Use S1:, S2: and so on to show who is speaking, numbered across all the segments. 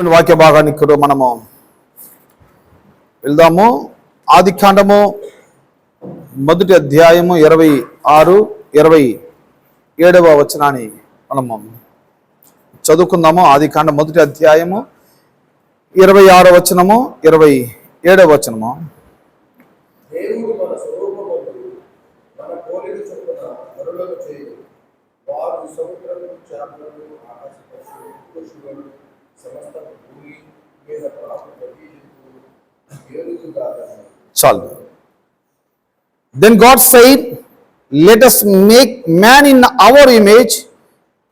S1: వాక్య భాగానికి మనము వెళ్దాము. ఆదికాండము 1వ అధ్యాయము 26, 27వ వచనాన్ని మనము చదువుకుందాము. ఆదికాండం 1వ అధ్యాయము 26వ వచనము, 27వ వచనము.
S2: దేవుడు మన స్వరూపమందు మన పోలిక చొప్పున నరులను చేయు. వారు సముద్రము, చేపలను, ఆకాశ పశువులను, సమస్త భూమి మీద ప్రాకు ప్రతి జంతువు ఏలుదుగాక.
S1: చాలు. Then God said, let us make man in our image,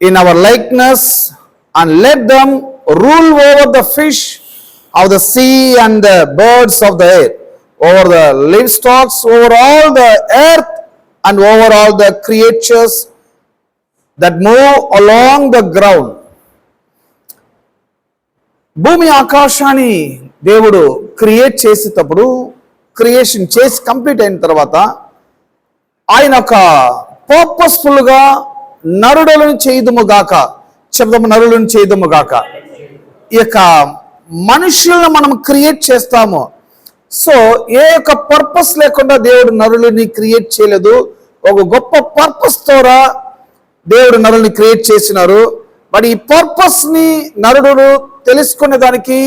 S1: in our likeness, and let them rule over the fish of the sea and the birds of the air, over the livestock, over all the earth, and over all the creatures that move along the ground. భూమి ఆకాశాన్ని దేవుడు create చేసేటప్పుడు, creation చేసి complete అయిన తర్వాత ఆయన ఒక పర్పస్ఫుల్గా నరులను చేయదుముగాక, శబ్దము నరులను చేయదుముగాక. ఈ యొక్క మనుషులను మనం క్రియేట్ చేస్తాము. సో ఏ యొక్క పర్పస్ లేకుండా దేవుడు నరులని క్రియేట్ చేయలేదు. ఒక గొప్ప పర్పస్ ద్వారా దేవుడు నరుని క్రియేట్ చేసినారు. మరి ఈ పర్పస్ని నరుడు తెలుసుకునే దానికి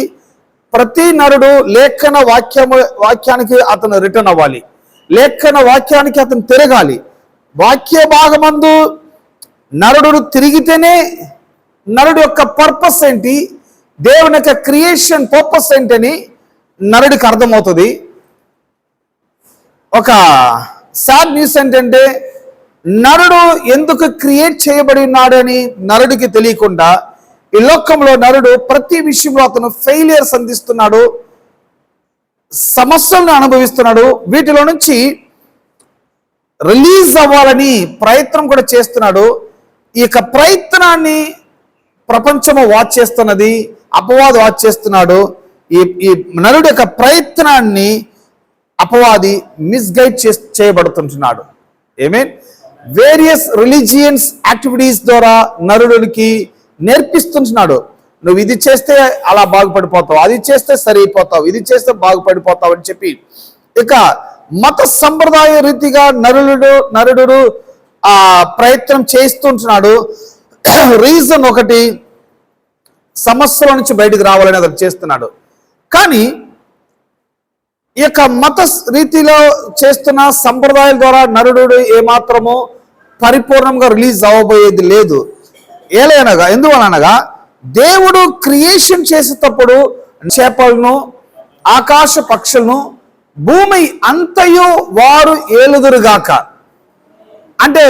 S1: ప్రతి నరుడు లేఖన వాక్యానికి అతను రిటర్న్ అవ్వాలి. లేఖన వాక్యానికి అతను తిరగాలి. వాక్య భాగమందు నరుడు తిరిగితేనే నరుడు యొక్క పర్పస్ ఏంటి, దేవుని యొక్క క్రియేషన్ పర్పస్ ఏంటని నరుడికి అర్థమవుతుంది. ఒక సాడ్ న్యూస్ ఏంటంటే నరుడు ఎందుకు క్రియేట్ చేయబడి ఉన్నాడని నరుడికి తెలియకుండా ఈ లోకంలో నరుడు ప్రతి విషయంలో అతను ఫెయిలియర్స్ అందిస్తున్నాడు, సమస్యలను అనుభవిస్తున్నాడు. వీటిలో నుంచి రిలీజ్ అవ్వాలని ప్రయత్నం కూడా చేస్తున్నాడు. ఈ యొక్క ప్రయత్నాన్ని ప్రపంచము వాచ్ చేస్తున్నది, అపవాది వాచ్ చేస్తున్నాడు. ఈ నరుడు యొక్క ప్రయత్నాన్ని అపవాది మిస్గైడ్ చేయబడుతుంటున్నాడు. ఏమేన్ వేరియస్ రిలీజియన్స్ యాక్టివిటీస్ ద్వారా నరుడికి నేర్పిస్తుంటున్నాడు. నువ్వు ఇది చేస్తే అలా బాగుపడిపోతావు, అది చేస్తే సరైపోతావు, ఇది చేస్తే బాగుపడిపోతావు అని చెప్పి ఇక మత సంప్రదాయ రీతిగా నరుడు ఆ ప్రయత్నం చేస్తుంటున్నాడు. రీజన్ ఒకటి, సమస్యల నుంచి బయటకు రావాలని అతను చేస్తున్నాడు. కానీ ఈ యొక్క మత రీతిలో చేస్తున్న సంప్రదాయాల ద్వారా నరుడు ఏమాత్రము పరిపూర్ణంగా రిలీజ్ అవ్వబోయేది లేదు. ఎందువలనగా దేవుడు క్రియేషన్ చేసేటప్పుడు చేపలను, ఆకాశ పక్షులను, భూమి అంతయు వారు ఏలుదురుగాక అంటే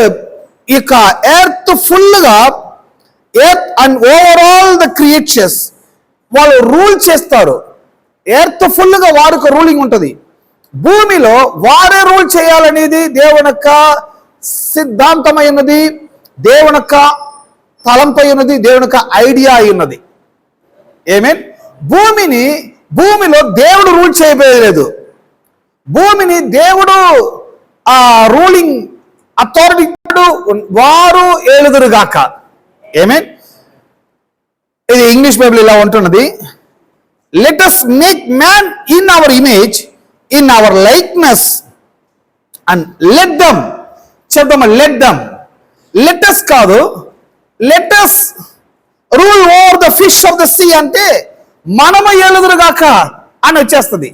S1: ఇక ఎర్త్ ఫుల్గా, earth and overall the creatures వాళ్ళు రూల్ చేస్తారు. ఎర్త్ ఫుల్గా వారికి రూలింగ్ ఉంటుంది. భూమిలో వారే రూల్ చేయాలనేది దేవుని యొక్క సిద్ధాంతమైనది, దేవుని యొక్క తలంపై ఉన్నది, దేవుని యొక్క ఐడియా అయి ఉన్నది. ఏమేన్ భూమిలో దేవుడు రూల్ చేయలేదు. భూమిని దేవుడు ఆ రూలింగ్ అథారిటీ వారు ఏలుదురుగాక. ఏమేన్ ఇది ఇంగ్లీష్ బైబిల్ ఇలా ఉంటున్నది, let us make man in our image, in our likeness, and let them, చెప్తామా, let us కాదు, let us rule over the fish of the sea అంటే మనము ఏలుదురుగాక అని వచ్చేస్తుంది.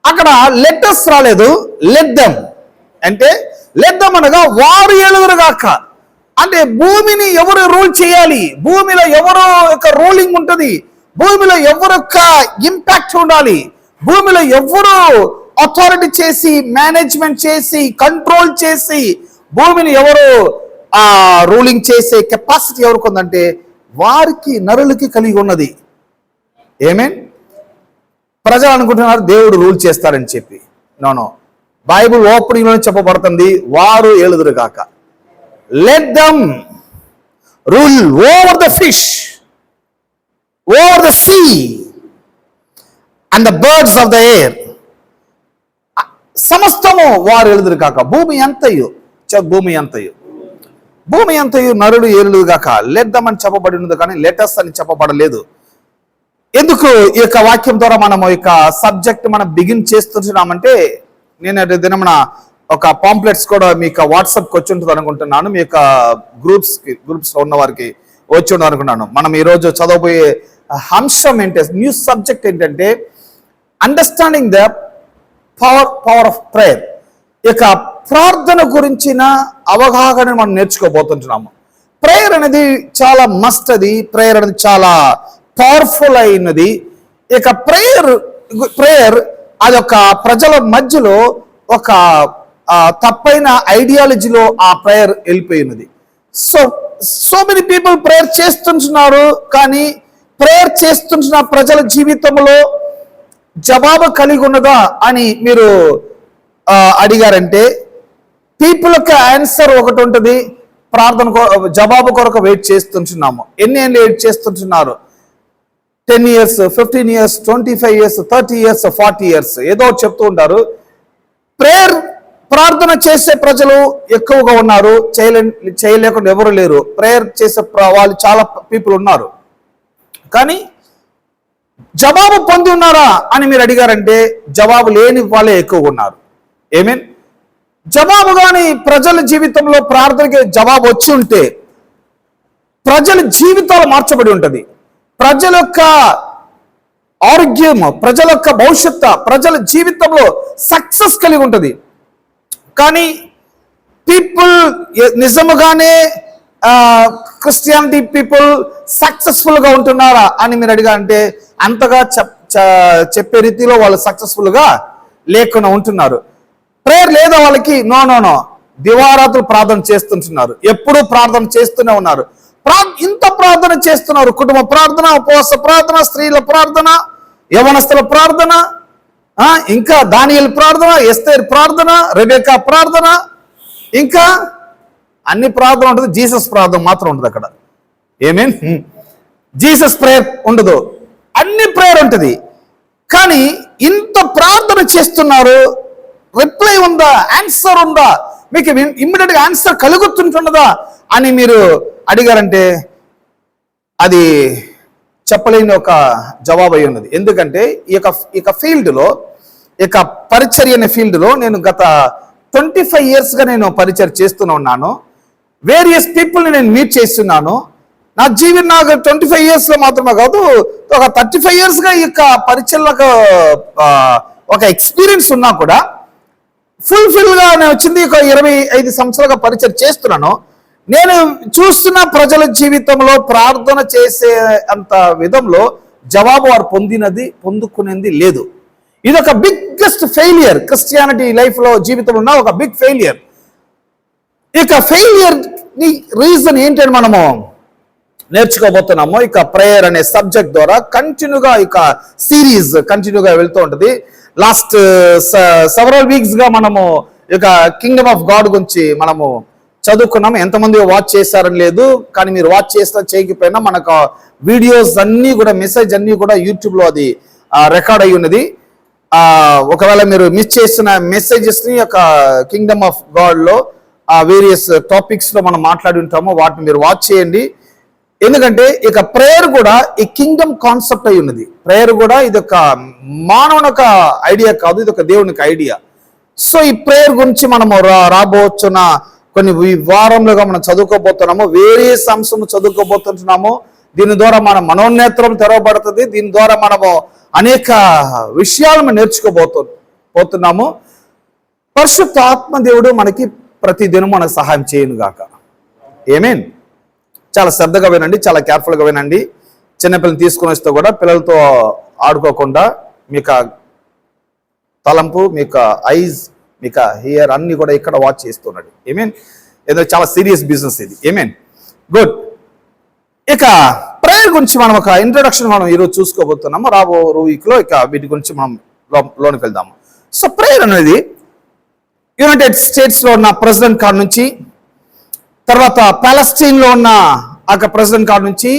S1: అక్కడ let us రాలేదు, let them అంటే let them అనగా వారు ఏలుదురుగాక అంటే భూమిని ఎవరు రూల్ చేయాలి, భూమిలో ఎవరు యొక్క రూలింగ్ ఉంటుంది, భూమిలో ఎవరు యొక్క ఇంపాక్ట్ ఉండాలి, భూమిలో ఎవరు అథారిటీ చేసి, మేనేజ్మెంట్ చేసి, కంట్రోల్ చేసి, భూమిని ఎవరు రూలింగ్ చేసే కెపాసిటీ ఎవరికి ఉందంటే వారికి, నరులకి కలిగి ఉన్నది. ఏమేన్ ప్రజలు అనుకుంటున్నారు దేవుడు రూల్ చేస్తారని చెప్పి. నో, బైబుల్ ఓపెనింగ్ లో చెప్పబడుతుంది వారు ఏలుదురుగాక. Let them rule over the fish, over the sea and the birds of the air. సమస్తము వారు ఏలుదురుగాక. భూమి అంతయు నరుడు ఏలుగాక. లెట్ దమ్ అని చెప్పబడి ఉన్నది కానీ లెటస్ అని చెప్పబడలేదు. ఎందుకు ఎందుకు ఈ యొక్క వాక్యం ద్వారా మనము ఈ యొక్క సబ్జెక్ట్ మనం బిగిన్ చేస్తున్నామంటే, నేను దినమున ఒక పాంప్లెట్స్ కూడా మీ యొక్క వాట్సాప్కి వచ్చి ఉంటుంది అనుకుంటున్నాను. మీ యొక్క గ్రూప్స్లో ఉన్న వారికి వచ్చి ఉండదు అనుకున్నాను. మనం ఈరోజు చదవబోయే అంశం ఏంటంటే, న్యూ సబ్జెక్ట్ ఏంటంటే understanding the power of prayer. ఇక ప్రార్థన గురించిన అవగాహన మనం నేర్చుకోబోతుంటున్నాము. ప్రేయర్ అనేది చాలా మస్ట్, అది ప్రేయర్ అనేది చాలా పవర్ఫుల్ అయినది. ఇక ప్రేయర్ అదొక ప్రజల మధ్యలో ఒక తప్పైన ఐడియాలజీలో ఆ ప్రేయర్ వెళ్ళిపోయినది. సో మెనీ పీపుల్ ప్రేయర్ చేస్తుంటున్నారు, కానీ ప్రేయర్ చేస్తుంటున్న ప్రజల జీవితంలో జవాబు కలిగి ఉన్నదా అని మీరు అడిగారంటే, పీపుల్ యొక్క ఆన్సర్ ఒకటి ఉంటుంది. ప్రార్థన జవాబు కొరకు వెయిట్ చేస్తుంటున్నాము. ఎన్ని ఏళ్ళు wait చేస్తుంటున్నారు? 10 years, 15 years, 25 years, 30 years, 40 years ఏదో చెప్తూ ఉంటారు. ప్రార్థన చేసే ప్రజలు ఎక్కువగా ఉన్నారు, చేయలేకుండా ఎవరు లేరు. ప్రేయర్ చేసే వాళ్ళు చాలా పీపుల్ ఉన్నారు, కానీ జవాబు పొంది ఉన్నారా అని మీరు అడిగారంటే జవాబు లేని వాళ్ళే ఎక్కువగా ఉన్నారు. ఏమేన్ జవాబు కానీ ప్రజల జీవితంలో ప్రార్థనకి జవాబు వచ్చి ఉంటే ప్రజల జీవితాలు మార్చబడి ఉంటుంది. ప్రజల యొక్క ఆరోగ్యం, ప్రజల యొక్క భవిష్యత్తు, ప్రజల జీవితంలో సక్సెస్ కలిగి ఉంటుంది. కానీ పీపుల్ నిజముగానే క్రిస్టియానిటీ పీపుల్ సక్సెస్ఫుల్గా ఉంటున్నారా అని మీరు అడిగారంటే అంతగా చెప్పే రీతిలో వాళ్ళు సక్సెస్ఫుల్గా లేకుండా ఉంటున్నారు. ప్రేయర్ లేదా వాళ్ళకి? నో దివారాత్రులు ప్రార్థన చేస్తుంటున్నారు, ఎప్పుడూ ప్రార్థన చేస్తూనే ఉన్నారు. ఇంత ప్రార్థన చేస్తున్నారు. కుటుంబ ప్రార్థన, ఉపవాస ప్రార్థన, స్త్రీల ప్రార్థన, యవనస్తుల ప్రార్థన, ఇంకా దానియేలు ప్రార్థన, ఎస్తేర్ ప్రార్థన, రెబెకా ప్రార్థన, ఇంకా అన్ని ప్రార్థన ఉంటుంది. జీసస్ ప్రార్థన మాత్రం ఉండదు అక్కడ. ఏమేన్ జీసస్ ప్రేయర్ ఉండదు, అన్ని ప్రేయర్ ఉంటుంది. కానీ ఇంత ప్రార్థన చేస్తున్నారు, రిప్లై ఉందా, ఆన్సర్ ఉందా, మీకు ఇమ్మీడియట్గా ఆన్సర్ కలుగుతుంటున్నదా అని మీరు అడిగారంటే అది చెప్పలేని ఒక జవాబు అయి ఉన్నది. ఎందుకంటే ఈ యొక్క ఫీల్డ్లో, ఈ యొక్క పరిచర్య అనే ఫీల్డ్లో నేను గత 25 yearsగా నేను పరిచర్య చేస్తూనే ఉన్నాను. వేరియస్ పీపుల్ని నేను మీట్ చేస్తున్నాను. నాకు 25 yearsలో మాత్రమే కాదు, ఒక 35 yearsగా ఈ యొక్క పరిచర్లకు ఒక ఎక్స్పీరియన్స్ ఉన్నా కూడా ఫుల్ఫిల్గా నేను వచ్చింది ఒక 25 సంవత్సరాలుగా పరిచయం చేస్తున్నాను. నేను చూస్తున్న ప్రజల జీవితంలో ప్రార్థన చేసే అంత విధంలో జవాబు వారు పొందుకునేది లేదు. ఇది ఒక బిగ్గెస్ట్ ఫెయిలియర్ క్రిస్టియానిటీ లైఫ్లో, జీవితంలో ఉన్న ఒక బిగ్ ఫెయిలియర్. ఇక ఫెయిలియర్ రీజన్ ఏంటని మనము నేర్చుకోబోతున్నాము. ఇక ప్రేయర్ అనే సబ్జెక్ట్ ద్వారా కంటిన్యూగా ఇక సిరీస్ కంటిన్యూగా వెళ్తూ ఉంటుంది. లాస్ట్ సెవరల్ వీక్స్గా మనము ఇక కింగ్డమ్ ఆఫ్ గాడ్ గురించి మనము చదువుకున్నాము. ఎంతమంది వాచ్ చేశారని లేదు, కానీ మీరు వాచ్ చేసినా చేయకపోయినా మనకు వీడియోస్ అన్నీ కూడా, మెసేజ్ అన్నీ కూడా యూట్యూబ్లో అది రికార్డ్ అయి ఉన్నది. ఒకవేళ మీరు మిస్ చేసిన మెసేజెస్ని ఒక కింగ్డమ్ ఆఫ్ గాడ్లో వేరియస్ టాపిక్స్లో మనం మాట్లాడి ఉంటాము, వాటిని మీరు వాచ్ చేయండి. ఎందుకంటే ఇక ప్రేయర్ కూడా ఈ కింగ్డమ్ కాన్సెప్ట్ అయి ఉన్నది. ప్రేయర్ కూడా ఇది ఒక మానవుని ఒక ఐడియా కాదు, ఇది ఒక దేవుని ఐడియా. సో ఈ ప్రేయర్ గురించి మనము రాబోతున్న కొన్ని వారంలోగా మనం చదువుకోబోతున్నాము. వేరియస్ అంశము చదువుకోబోతున్నాము. దీని ద్వారా మన మనోనేత్రం తెరవబడుతుంది. దీని ద్వారా మనము అనేక విషయాలను నేర్చుకోబోతున్నాము. పరిశుద్ధ ఆత్మదేవుడు మనకి ప్రతిదినం మనకు సహాయం చేయను గాక. ఆమేన్. చాలా శ్రద్ధగా వినండి, చాలా కేర్ఫుల్గా వినండి. చిన్నపిల్లలు తీసుకుని వస్తే కూడా పిల్లలతో ఆడుకోకుండా మీకు తలంపు, మీకు ఐజ్, మీకు హియర్ అన్ని కూడా ఇక్కడ వాచ్ చేస్తున్నాడు. ఆమేన్. ఏదో చాలా సీరియస్ బిజినెస్ ఇది. ఆమేన్. గుడ్. ఇక ప్రేయర్ గురించి మనం ఒక ఇంట్రొడక్షన్ మనం ఈరోజు చూసుకోబోతున్నాము. రాబో వీక్లో ఇక వీటి గురించి మనం లోనికి వెళ్దాము. సో ప్రేయర్ అనేది యునైటెడ్ స్టేట్స్లో ఉన్న ప్రెసిడెంట్ కాడ నుంచి, తర్వాత పాలస్తీన్లో ఉన్న ఆ ప్రెసిడెంట్ కాడ నుంచి,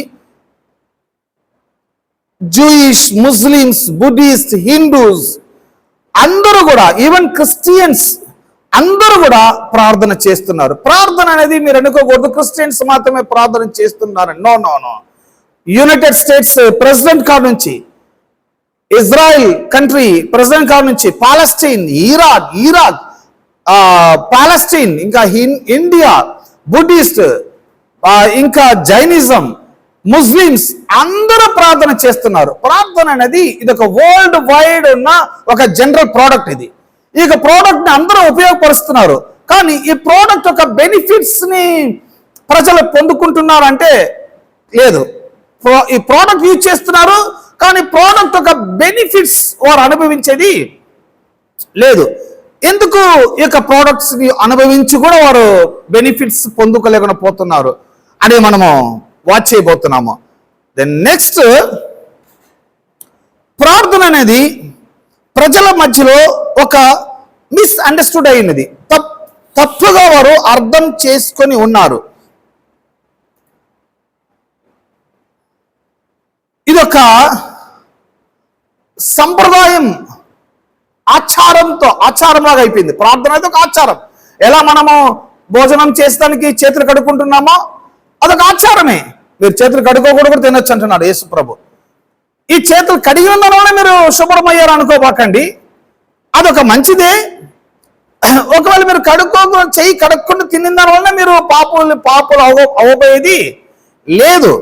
S1: జూయిష్, ముస్లిమ్స్, బుద్ధిస్ట్, హిందూస్ అందరూ కూడా, ఈవెన్ క్రిస్టియన్స్ అందరూ కూడా ప్రార్థన చేస్తున్నారు. ప్రార్థన అనేది మీరు అనుకోకూడదు క్రిస్టియన్స్ మాత్రమే ప్రార్థన చేస్తున్నారు. నో. యునైటెడ్ స్టేట్స్ ప్రెసిడెంట్ కాడ నుంచి, ఇజ్రాయిల్ కంట్రీ ప్రెసిడెంట్ కాడ నుంచి, పాలస్టైన్, ఇరాక్, పాలస్టైన్, ఇంకా ఇండియా, బుద్ధిస్ట్, ఇంకా జైనిజం, ముస్లిమ్స్ అందరూ ప్రార్థన చేస్తున్నారు. ప్రార్థన అనేది ఇది ఒక వరల్డ్ వైడ్ ఉన్న ఒక జనరల్ ప్రోడక్ట్. ఇది ఇక ప్రోడక్ట్ ని అందరూ ఉపయోగపరుస్తున్నారు. కానీ ఈ ప్రోడక్ట్ యొక్క బెనిఫిట్స్ ని ప్రజలు పొందుకుంటున్నారంటే లేదు. ఈ ప్రోడక్ట్ యూజ్ చేస్తున్నారు కానీ ప్రోడక్ట్ యొక్క బెనిఫిట్స్ వారు అనుభవించేది లేదు. ఎందుకు ఈ యొక్క ప్రోడక్ట్స్ ని అనుభవించి కూడా వారు బెనిఫిట్స్ పొందుకోలేకుండా పోతున్నారు అని మనము వాచ్ చేయబోతున్నాము. దెన్ నెక్స్ట్, ప్రార్థన అనేది ప్రజల మధ్యలో ఒక మిస్అండర్స్టూడ్ అయినది, తప్పుగా వారు అర్థం చేసుకొని ఉన్నారు. ఇదొక సంప్రదాయం, ఆచారంలాగా అయిపోయింది. ప్రార్థన అయితే ఒక ఆచారం. ఎలా మనము భోజనం చేస్తానికి చేతులు కడుక్కుంటున్నామో అదొక ఆచారమే. మీరు చేతులు కడుక్కోకూడదు కూడా తినొచ్చు అంటున్నాడు యేసు ప్రభు. ఈ చేతులు కడిగి ఉన్న వల్ల మీరు శుభ్రమయ్యారు అనుకోబాకండి, అదొక మంచిదే. ఒకవేళ మీరు చెయ్యి కడుక్కుండా తిన్న దాని వల్ల మీరు పాపులు అవ్వబోయేది లేదు.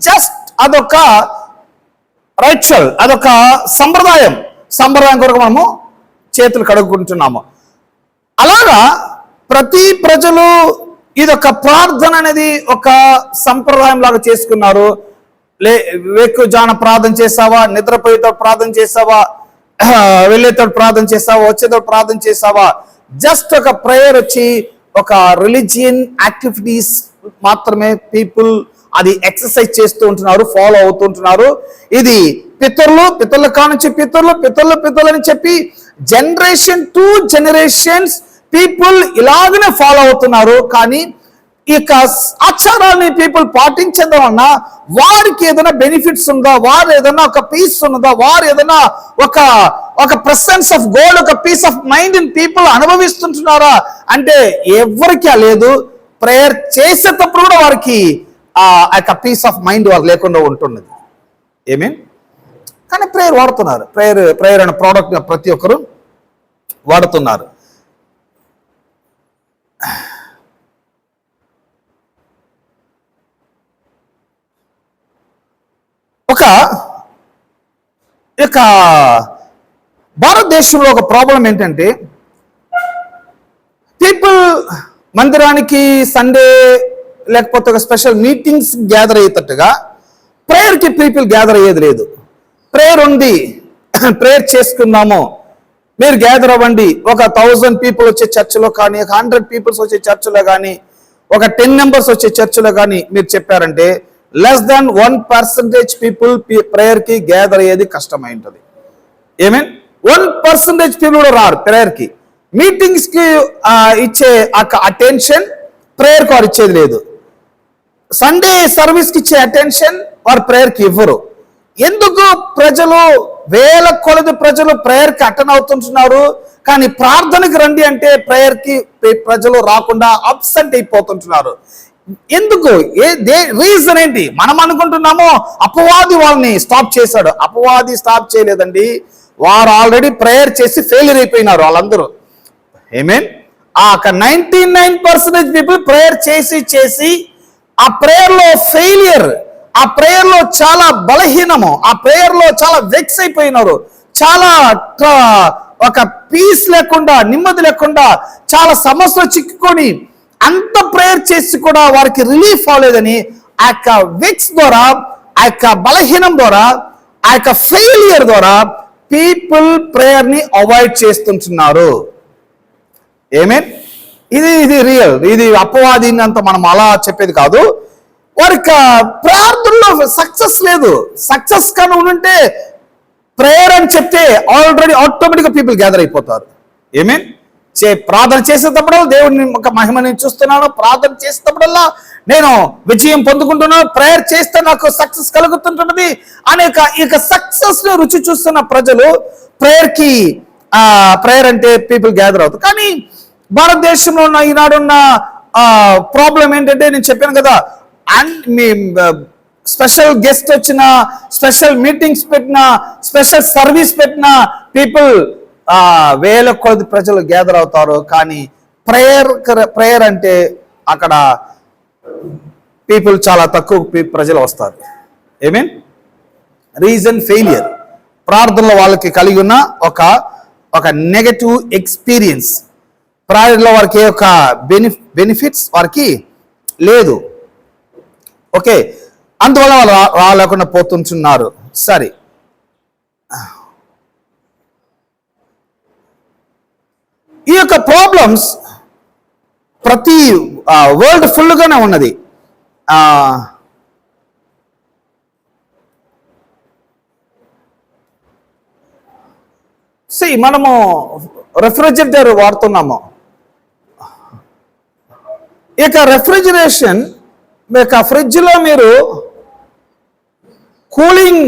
S1: జస్ట్ అదొక రైచువల్, అదొక సంప్రదాయం కొరకు మనము చేతులు కడుక్కుంటున్నాము. అలాగా ప్రతి ప్రజలు ఇదొక ప్రార్థన అనేది ఒక సంప్రదాయం లాగా చేసుకున్నారు. వేకుజాన ప్రార్థన చేసావా, నిద్రపోయేతో ప్రార్థన చేసావా, వెళ్ళేతో ప్రార్థన చేసావా, వచ్చేతో ప్రార్థన చేసావా, జస్ట్ ఒక ప్రేయర్ వచ్చి ఒక రిలీజియన్ యాక్టివిటీస్ మాత్రమే పీపుల్ అది ఎక్సర్సైజ్ చేస్తూ ఉంటున్నారు, ఫాలో అవుతుంటున్నారు. ఇది పితరుల కానుంచి పితరులు అని చెప్పి జనరేషన్ టు జనరేషన్స్ పీపుల్ ఇలాగనే ఫాలో అవుతున్నారు. కానీ ఈ ఆచారాన్ని పీపుల్ పాటించడం వలన వారికి ఏదైనా బెనిఫిట్స్ ఉందా, వారు ఏదైనా ఒక పీస్ ఉన్నదా, వారు ఏదైనా ఒక ప్రెసెన్స్ ఆఫ్ గాడ్, ఒక peace of mind in people అనుభవిస్తుంటున్నారా అంటే ఎవరికి లేదు. ప్రేయర్ చేసేటప్పుడు కూడా వారికి ఆ పీస్ ఆఫ్ మైండ్ వారు లేకుండా ఉంటున్నది. ఏమేం కానీ ప్రేయర్ వాడుతున్నారు. ప్రేయర్ అనే ప్రోడక్ట్ ప్రతి ఒక్కరు వాడుతున్నారు. ఒక భారతదేశంలో ఒక ప్రాబ్లం ఏంటంటే పీపుల్ మందిరానికి సండే లేకపోతే ఒక స్పెషల్ మీటింగ్స్ గ్యాదర్ అయ్యేటట్టుగా ప్రేయర్కి పీపుల్ గ్యాదర్ అయ్యేది లేదు. ప్రేయర్ ఉంది, ప్రేయర్ చేసుకుందాము, మీరు గ్యాదర్ అవ్వండి. ఒక 1000 పీపుల్ వచ్చే చర్చిలో కానీ, ఒక 100 పీపుల్స్ వచ్చే చర్చిలో కానీ, ఒక 10 members వచ్చే చర్చిలో కానీ మీరు చెప్పారంటే లెస్ దాన్ 1% పీపుల్ ప్రేయర్కి గ్యాదర్ అయ్యేది కష్టమై ఉంటుంది. ఏమేన్ 1% పీపుల్ కూడా రారు ప్రేయర్కి. మీటింగ్స్కి ఇచ్చే అటెన్షన్ ప్రేయర్కి వారు ఇచ్చేది లేదు. సండే సర్వీస్కి ఇచ్చే అటెన్షన్ వారు ప్రేయర్కి ఇవ్వరు. ఎందుకు ప్రజలు వేల కొలది ప్రజలు ప్రేయర్కి అటెండ్ అవుతుంటున్నారు, కానీ ప్రార్థనకి రండి అంటే ప్రేయర్కి ప్రజలు రాకుండా అబ్సెంట్ అయిపోతుంటున్నారు. ఎందుకు? రీజన్ ఏంటి? మనం అనుకుంటున్నాము అపవాది వాళ్ళని స్టాప్ చేశాడు. అపవాది స్టాప్ చేయలేదండి. వారు ఆల్రెడీ ప్రేయర్ చేసి ఫెయిల్యూర్ అయిపోయినారు వాళ్ళందరూ. ఏమేన్ 99% పీపుల్ ప్రేయర్ చేసి ఆ ప్రేయర్ లో ఫెయిలియర్, ఆ ప్రేయర్ లో చాలా బలహీనము, ఆ ప్రేయర్ లో చాలా వెక్స్ అయిపోయినారు, చాలా ఒక పీస్ లేకుండా, నెమ్మది లేకుండా, చాలా సమస్యలు చిక్కుకొని అంత ప్రేయర్ చేసి కూడా వారికి రిలీఫ్ అవ్వలేదని ఆ యొక్క వెక్స్ ద్వారా, ఆ యొక్క బలహీనం ద్వారా, ఆ యొక్క ఫెయిలియర్ ద్వారా పీపుల్ ప్రేయర్ ని అవాయిడ్ చేస్తుంటున్నారు. ఏమేన్ ఇది రియల్, ఇది అపవాదిని అంత మనం అలా చెప్పేది కాదు. వారికి ప్రార్థనలో సక్సెస్ లేదు. సక్సెస్ కానీ ఉంటే ప్రేయర్ అని చెప్తే ఆల్రెడీ ఆటోమేటిక్గా పీపుల్ గ్యాదర్ అయిపోతారు. ఏమేన్ ప్రార్థన చేసేటప్పుడల్లా దేవుడిని ఒక మహిమని చూస్తున్నాను, ప్రార్థన చేసేటప్పుడల్లా నేను విజయం పొందుకుంటున్నాను, ప్రేయర్ చేస్తే నాకు సక్సెస్ కలుగుతుంటున్నది అనే ఇక సక్సెస్ ని రుచి చూస్తున్న ప్రజలు ప్రేయర్ అంటే పీపుల్ గ్యాదర్ అవుతారు. కానీ భారతదేశంలో ఉన్న ఈనాడున్న ప్రాబ్లం ఏంటంటే నేను చెప్పాను కదా, స్పెషల్ గెస్ట్ వచ్చిన, స్పెషల్ మీటింగ్స్ పెట్టిన, స్పెషల్ సర్వీస్ పెట్టిన పీపుల్ వేల కొద్ది ప్రజలు గ్యాదర్ అవుతారు. కానీ ప్రేయర్ అంటే అక్కడ పీపుల్ చాలా తక్కువ ప్రజలు వస్తారు. I reason failure. ప్రార్థనలో వాళ్ళకి కలిగి ఉన్న ఒక నెగటివ్ ఎక్స్పీరియన్స్. ప్రార్థనలో వారికి ఒక బెనిఫిట్స్ వారికి లేదు. ఓకే, అందువల్ల వాళ్ళు రాలేకుండా పోతుంటున్నారు. సరే, ఈ యొక్క ప్రాబ్లమ్స్ ప్రతి వరల్డ్ ఫుల్గానే ఉన్నది. మనము రెఫ్రిజిరేటర్ వాడుతున్నాము. ఇక రెఫ్రిజిరేషన్, ఫ్రిడ్జ్లో మీరు కూలింగ్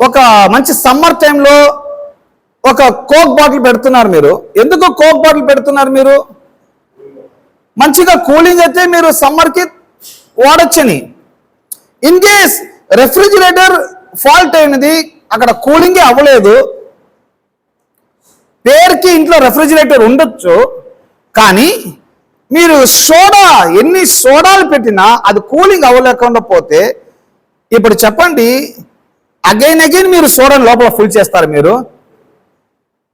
S1: ఒక మంచి సమ్మర్ టైంలో ఒక కోక్ బాటిల్ పెడుతున్నారు. మీరు ఎందుకు కోక్ బాటిల్ పెడుతున్నారు? మీరు మంచిగా కూలింగ్ అయితే మీరు సమ్మర్కి వాడచ్చని. ఇన్ కేస్ రెఫ్రిజిరేటర్ ఫాల్ట్ అయినది, అక్కడ కూలింగే అవ్వలేదు, పేరుకి ఇంట్లో రెఫ్రిజిరేటర్ ఉండొచ్చు, కానీ మీరు ఎన్ని సోడాలు పెట్టినా అది కూలింగ్ అవ్వలేకుండా పోతే, ఇప్పుడు చెప్పండి, అగైన్ మీరు సోడాని లోపల ఫుల్ చేస్తారు? మీరు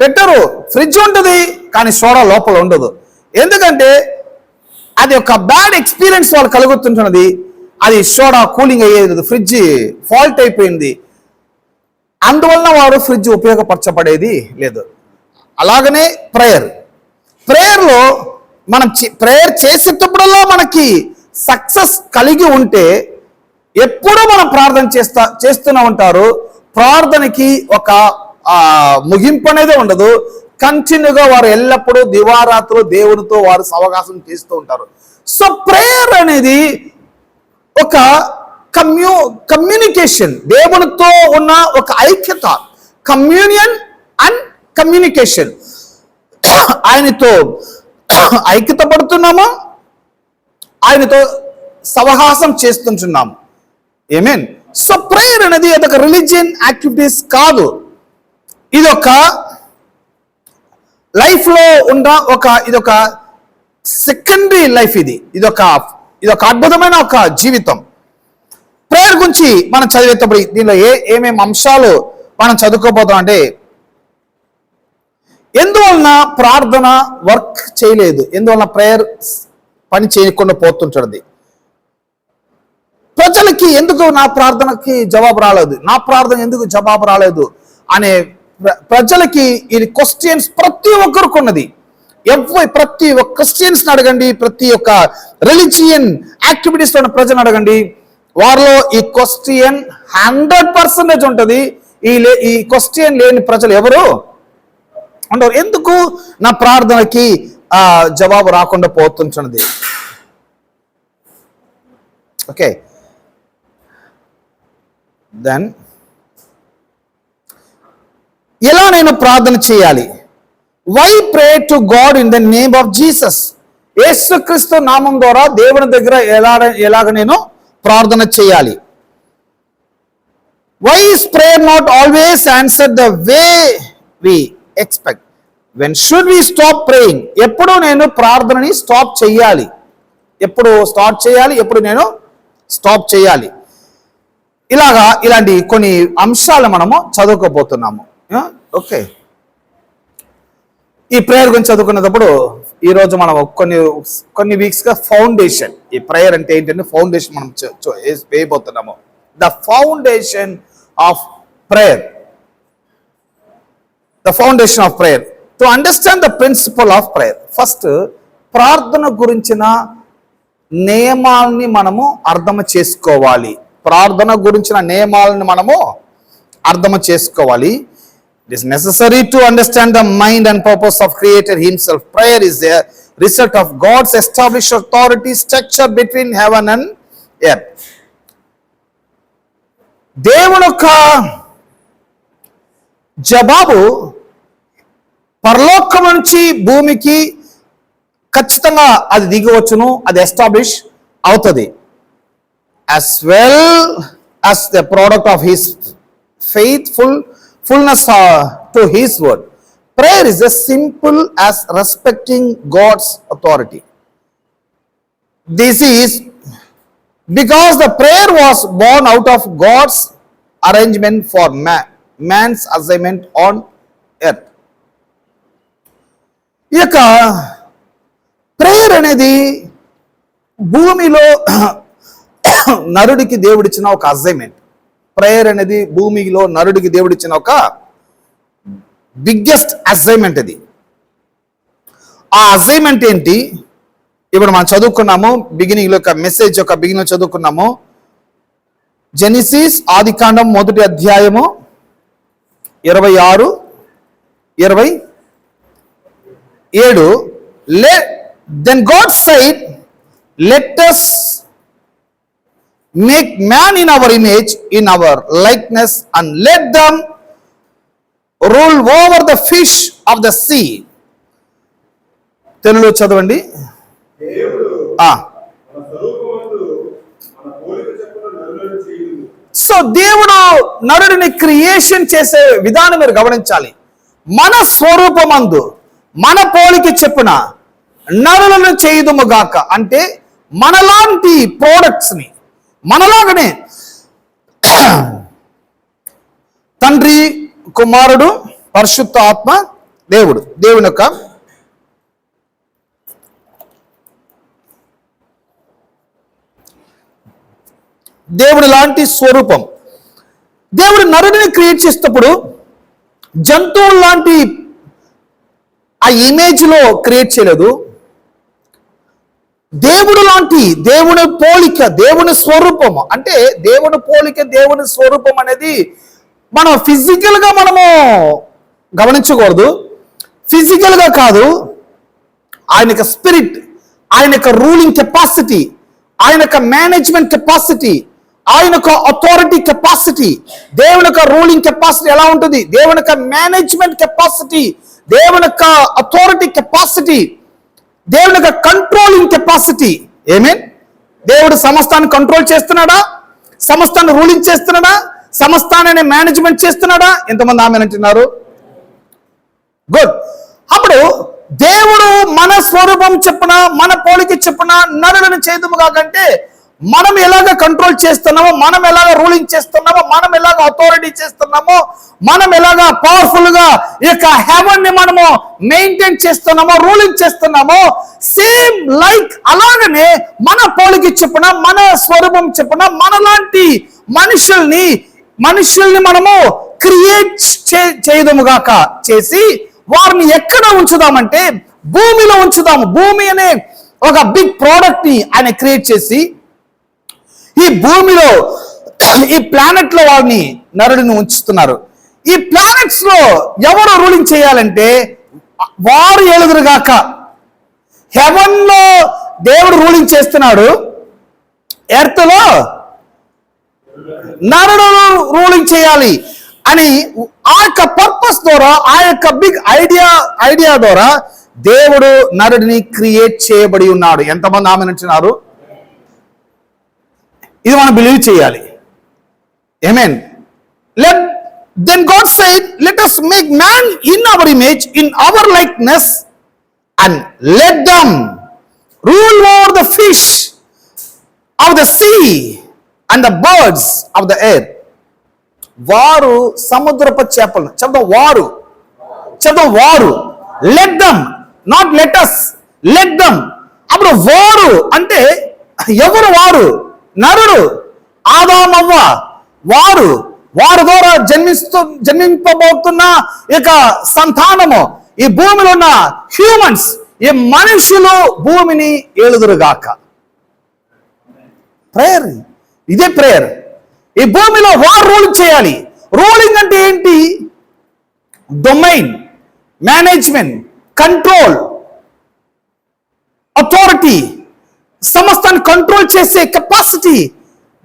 S1: పెట్టరు. ఫ్రిడ్జ్ ఉంటుంది కానీ సోడా లోపల ఉండదు. ఎందుకంటే అది ఒక బ్యాడ్ ఎక్స్పీరియన్స్ వాళ్ళు కలుగుతుంటున్నది. అది సోడా కూలింగ్ అయ్యేది, ఫ్రిడ్జ్ ఫాల్ట్ అయిపోయింది, అందువలన వారు ఫ్రిడ్జ్ ఉపయోగపరచబడేది లేదు. అలాగనే ప్రేయర్లో మనం ప్రేయర్ చేసేటప్పుడల్లా మనకి సక్సెస్ కలిగి ఉంటే ఎప్పుడూ మనం ప్రార్థన చేస్తూనే ఉంటారు. ప్రార్థనకి ఒక ముగింపు అనేది ఉండదు. కంటిన్యూగా వారు ఎల్లప్పుడూ దివారాత్రులు దేవునితో వారు అవకాశం చేస్తూ ఉంటారు. సో ప్రేయర్ అనేది ఒక కమ్యూనికేషన్, దేవునితో ఉన్న ఒక ఐక్యత, కమ్యూనియన్ అండ్ కమ్యూనికేషన్. ఆయనతో ఐక్యత పడుతున్నాము, ఆయనతో సహవాసం చేస్తుంటున్నాము. ఆమేన్. సో ప్రేయర్ అనేది అదొక రిలీజియన్ యాక్టివిటీస్ కాదు, ఇదొక లైఫ్లో ఉన్న ఇదొక సెకండరీ లైఫ్. ఇదొక అద్భుతమైన ఒక జీవితం. ప్రేయర్ గురించి మనం చదివేటప్పుడు దీనిలో ఏమేమి అంశాలు మనం చదువుకోబోతాం అంటే, ఎందువలన ప్రార్థన వర్క్ చేయలేదు, ఎందువలన ప్రేయర్ పని చేయకుండా పోతుంటుంది, ప్రజలకి ఎందుకు నా ప్రార్థనకి జవాబు రాలేదు, నా ప్రార్థన ఎందుకు జవాబు రాలేదు అనే ప్రజలకి ఈ క్వశ్చన్స్ ప్రతి ఒక్కరికి ఉన్నది. ప్రతి ఒక్క క్రిస్టియన్స్ అడగండి, ప్రతి ఒక్క రిలీజియన్ యాక్టివిటీస్ ఉన్న ప్రజలను అడగండి, వారిలో ఈ క్వశ్చన్ 100% ఉంటుంది. ఈ క్వశ్చన్ లేని ప్రజలు ఎవరు ఉండరు. ఎందుకు నా ప్రార్థనకి జవాబు రాకుండా పోతుంటున్నది? ఓకే, దెన్ ఎలా నేను ప్రార్థన చేయాలి? Why pray to God in the name of Jesus? యేసుక్రీస్తు నామం ద్వారా దేవుని దగ్గర ఎలాగ నేను ప్రార్థన చేయాలి? Why is prayer not always answer the way we expect? When should we stop praying? ఎప్పుడు నేను ప్రార్థనని స్టాప్ చేయాలి? ఎప్పుడు స్టార్ట్ చేయాలి, ఎప్పుడు నేను స్టాప్ చేయాలి? ఇలాంటి కొన్ని అంశాలు మనము చదువుకోబోతున్నాము. ఓకే, ఈ ప్రేయర్ గురించి చదువుకునేటప్పుడు ఈరోజు మనం కొన్ని వీక్స్గా ఫౌండేషన్, ఈ ప్రేయర్ అంటే ఏంటంటే ఫౌండేషన్ మనం వేయబోతున్నాము. The foundation of prayer. The foundation of prayer. To understand the principle of prayer, first ప్రార్థన గురించిన నియమాలని మనము అర్థం చేసుకోవాలి. ప్రార్థన గురించిన నియమాలను మనము అర్థం చేసుకోవాలి. It is necessary to understand the mind and purpose of Creator Himself. Prayer is a result of God's established authority structure between heaven and earth. దేవుని యొక్క జవాబు పరలోకం నుంచి భూమికి ఖచ్చితంగా అది దిగవచ్చును, అది ఎస్టాబ్లిష్ అవుతుంది. as well as the product of his faithfulness to his word. Prayer is as simple as respecting God's authority. This is because the prayer was born out of God's arrangement for man's assignment on earth. ఈ యొక్క prayer అనేది భూమిలో నరుడికి దేవుడిచ్చిన ఒక assignment. Prayer అనేది భూమిలో నరుడికి దేవుడిచ్చిన ఒక బిగ్గెస్ట్ అసైన్మెంట్ ఇది. ఆ అసైన్మెంట్ ఏంటి? ఇప్పుడు మనం చదువుకున్నాము, బిగినింగ్లో ఒక మెసేజ్ యొక్క బిగినింగ్ చదువుకున్నాము. జెనిసిస్ ఆదికాండం 1వ అధ్యాయము 26, 27. Then God said, let us make man in our image, in our likeness, and let them rule over the fish of the sea. తెలుగులో చదవండి. సో దేవుడు నరుడిని క్రియేషన్ చేసే విధానం మీరు గమనించాలి. మన స్వరూపమందు మన పోలిక చెప్పున నరులను చేయుదుముగాక. అంటే మనలాంటి ప్రోడక్ట్స్ ని, మనలాగనే తండ్రి, కుమారుడు, పరిశుద్ధ ఆత్మ, దేవుని యొక్క దేవుడు లాంటి స్వరూపం. దేవుడు నరుడిని క్రియేట్ చేసేటప్పుడు జంతువులు లాంటి ఆ ఇమేజ్ లో క్రియేట్ చేయలేదు. దేవుడు లాంటి, దేవుని పోలిక, దేవుని స్వరూపం. అంటే దేవుని పోలిక, దేవుని స్వరూపం అనేది మనం ఫిజికల్ గా మనము గమనించకూడదు. ఫిజికల్ గా కాదు, ఆయన యొక్క స్పిరిట్, ఆయన యొక్క రూలింగ్ కెపాసిటీ, ఆయన యొక్క మేనేజ్మెంట్ కెపాసిటీ, ఆయన యొక్క అథారిటీ కెపాసిటీ. దేవుని యొక్క రూలింగ్ కెపాసిటీ ఎలా ఉంటుంది? దేవుని యొక్క మేనేజ్మెంట్ కెపాసిటీ, దేవుని యొక్క అథారిటీ కెపాసిటీ, దేవుని యొక్క కంట్రోలింగ్ కెపాసిటీ. ఏమేన్? దేవుడు సమస్తాన్ని కంట్రోల్ చేస్తున్నాడా? సమస్తాన్ని రూలింగ్ చేస్తున్నాడా? సమస్తాన్ని మేనేజ్మెంట్ చేస్తున్నాడా? ఎంతమంది ఆమె అంటున్నారు? గుడ్. అప్పుడు దేవుడు మన స్వరూపం చెప్పున, మన పోలిక చెప్పున నరులను చేదుముగా కంటే మనం ఎలాగ కంట్రోల్ చేస్తున్నామో, మనం ఎలాగ రూలింగ్ చేస్తున్నామో, మనం ఎలాగ అథారిటీ చేస్తున్నామో, మనం ఎలాగ పవర్ఫుల్ గా ఈ యొక్క హెవెన్ ని మనము మెయింటైన్ చేస్తున్నామో, రూలింగ్ చేస్తున్నామో, సేమ్ లైక్ అలాగనే మన పోలిక చెప్పున, మన స్వరూపం చెప్పున మనలాంటి మనుషుల్ని మనము క్రియేట్ చేయదుముగాక చేసి వారిని ఎక్కడ ఉంచుదామంటే భూమిలో ఉంచుదాము. భూమి అనే ఒక బిగ్ ప్రోడక్ట్ ని ఆయన క్రియేట్ చేసి ఈ భూమిలో, ఈ ప్లానెట్ లో వారిని నరుడిని ఉంచుతున్నారు. ఈ ప్లానెట్స్ లో ఎవరు రూలింగ్ చేయాలంటే వారు ఏలుదురుగాక. హెవెన్ లో దేవుడు రూలింగ్ చేస్తున్నాడు, ఎర్త్ లో నరుడు రూలింగ్ చేయాలి అని ఆ యొక్క పర్పస్ ద్వారా, ఆ యొక్క బిగ్ ఐడియా ద్వారా దేవుడు నరుడిని క్రియేట్ చేయబడి ఉన్నాడు. ఎంతమంది ఆమె అంటున్నారు? ఇది మనం బిలీవ్ చేయాలి. ఆమేన్. Then God said, let us make man in our image, in our likeness, and let them rule over the fish of the sea and the birds of the air. వారు సముద్రపు చేపలను, చెప్తాం వారు, let them, not let us, let them. అప్పుడు వారు అంటే ఎవరు? వారు నరుడు, ఆదామవ్వ, వారి ద్వారా జన్మింపబోతున్న ఇక సంతానము, ఈ భూమిలో ఉన్న హ్యూమన్స్, ఈ మనుషులు భూమిని ఏలుదురుగాక. ప్రేయర్, ఇదే ప్రేయర్. ఈ భూమిలో వారు రూలింగ్ చేయాలి. రూలింగ్ అంటే ఏంటి? డొమైన్, మేనేజ్మెంట్, కంట్రోల్, అథారిటీ, సమస్తాన్ని కంట్రోల్ చేసే కెపాసిటీ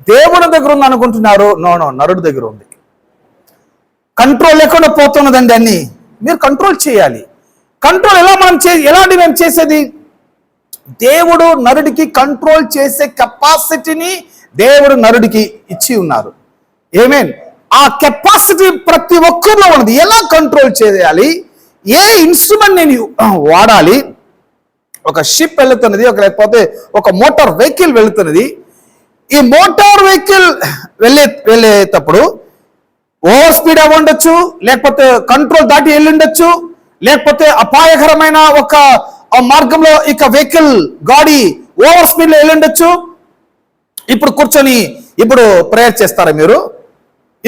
S1: దేవుని దగ్గర ఉంది అనుకుంటున్నారు. నో, నరుడి దగ్గర ఉంది. కంట్రోల్ లేకుండా పోతున్నదండి అన్ని. మీరు కంట్రోల్ చేయాలి. కంట్రోల్ ఎలాంటి మేము చేసేది? దేవుడు నరుడికి కంట్రోల్ చేసే కెపాసిటీని దేవుడు నరుడికి ఇచ్చి ఉన్నారు. ఏమేన్ ఆ కెపాసిటీ ప్రతి ఒక్కరిలో ఉన్నది. ఎలా కంట్రోల్ చేయాలి, ఏ ఇన్స్ట్రుమెంట్ నేను వాడాలి, ఒక షిప్ వెళుతున్నది, లేకపోతే ఒక మోటార్ వెహికల్ వెళుతున్నది. ఈ మోటార్ వెహికల్ వెళ్ళేటప్పుడు ఓవర్ స్పీడ్ అవి ఉండొచ్చు, లేకపోతే కంట్రోల్ దాటి వెళ్ళుండొచ్చు, లేకపోతే అపాయకరమైన ఒక మార్గంలో ఇక వెహికల్ గాడి ఓవర్ స్పీడ్ లో వెళ్ళుండొచ్చు. ఇప్పుడు కూర్చొని ఇప్పుడు ప్రేయర్ చేస్తారా మీరు?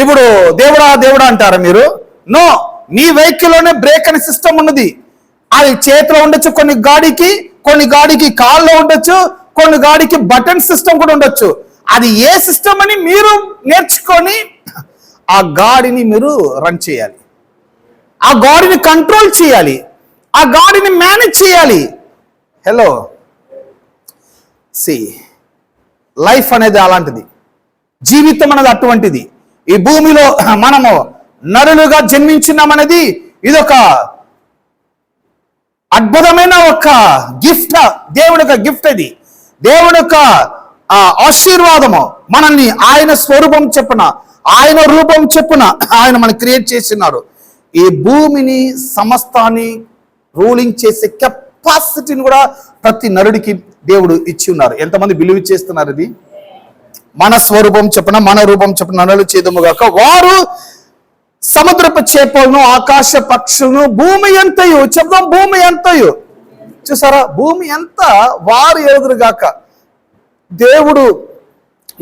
S1: ఇప్పుడు దేవుడా దేవుడా అంటారా మీరు? నో, నీ వెహికల్లోనే బ్రేక్ అనే సిస్టమ్ ఉన్నది. అది చేతిలో ఉండొచ్చు, కొన్ని గాడికి కాల్లో ఉండొచ్చు, కొన్ని గాడికి బటన్ సిస్టమ్ కూడా ఉండొచ్చు. అది ఏ సిస్టమ్ అని మీరు నేర్చుకొని ఆ గాడిని మీరు రన్ చేయాలి, ఆ గాడిని కంట్రోల్ చేయాలి, ఆ గాడిని మేనేజ్ చేయాలి. హలో, సి లైఫ్ అనేది అలాంటిది, జీవితం అనేది అటువంటిది. ఈ భూమిలో మనము నరులుగా జన్మించున్నామనేది ఇదొక అద్భుతమైన ఒక గిఫ్ట్, దేవుడి యొక్క గిఫ్ట్. ఇది దేవుడి యొక్క ఆశీర్వాదము. మనల్ని ఆయన స్వరూపం చెప్పున, ఆయన రూపం చెప్పున ఆయన మనం క్రియేట్ చేస్తున్నారు. ఈ భూమిని సమస్తాన్ని రూలింగ్ చేసే కెపాసిటీని కూడా ప్రతి నరుడికి దేవుడు ఇచ్చి ఉన్నారు. ఎంతమంది బిలీవ్ చేస్తున్నారు? ఇది మన స్వరూపం చెప్పున, మన రూపం చెప్పున నరులు చేదుముగాక. వారు సముద్రపు చేపలను, ఆకాశ పక్షులను, భూమి ఎంతయు, చెప్దాం భూమి ఎంతయు, చూసారా, భూమి ఎంత వారు ఎదురుగాక. దేవుడు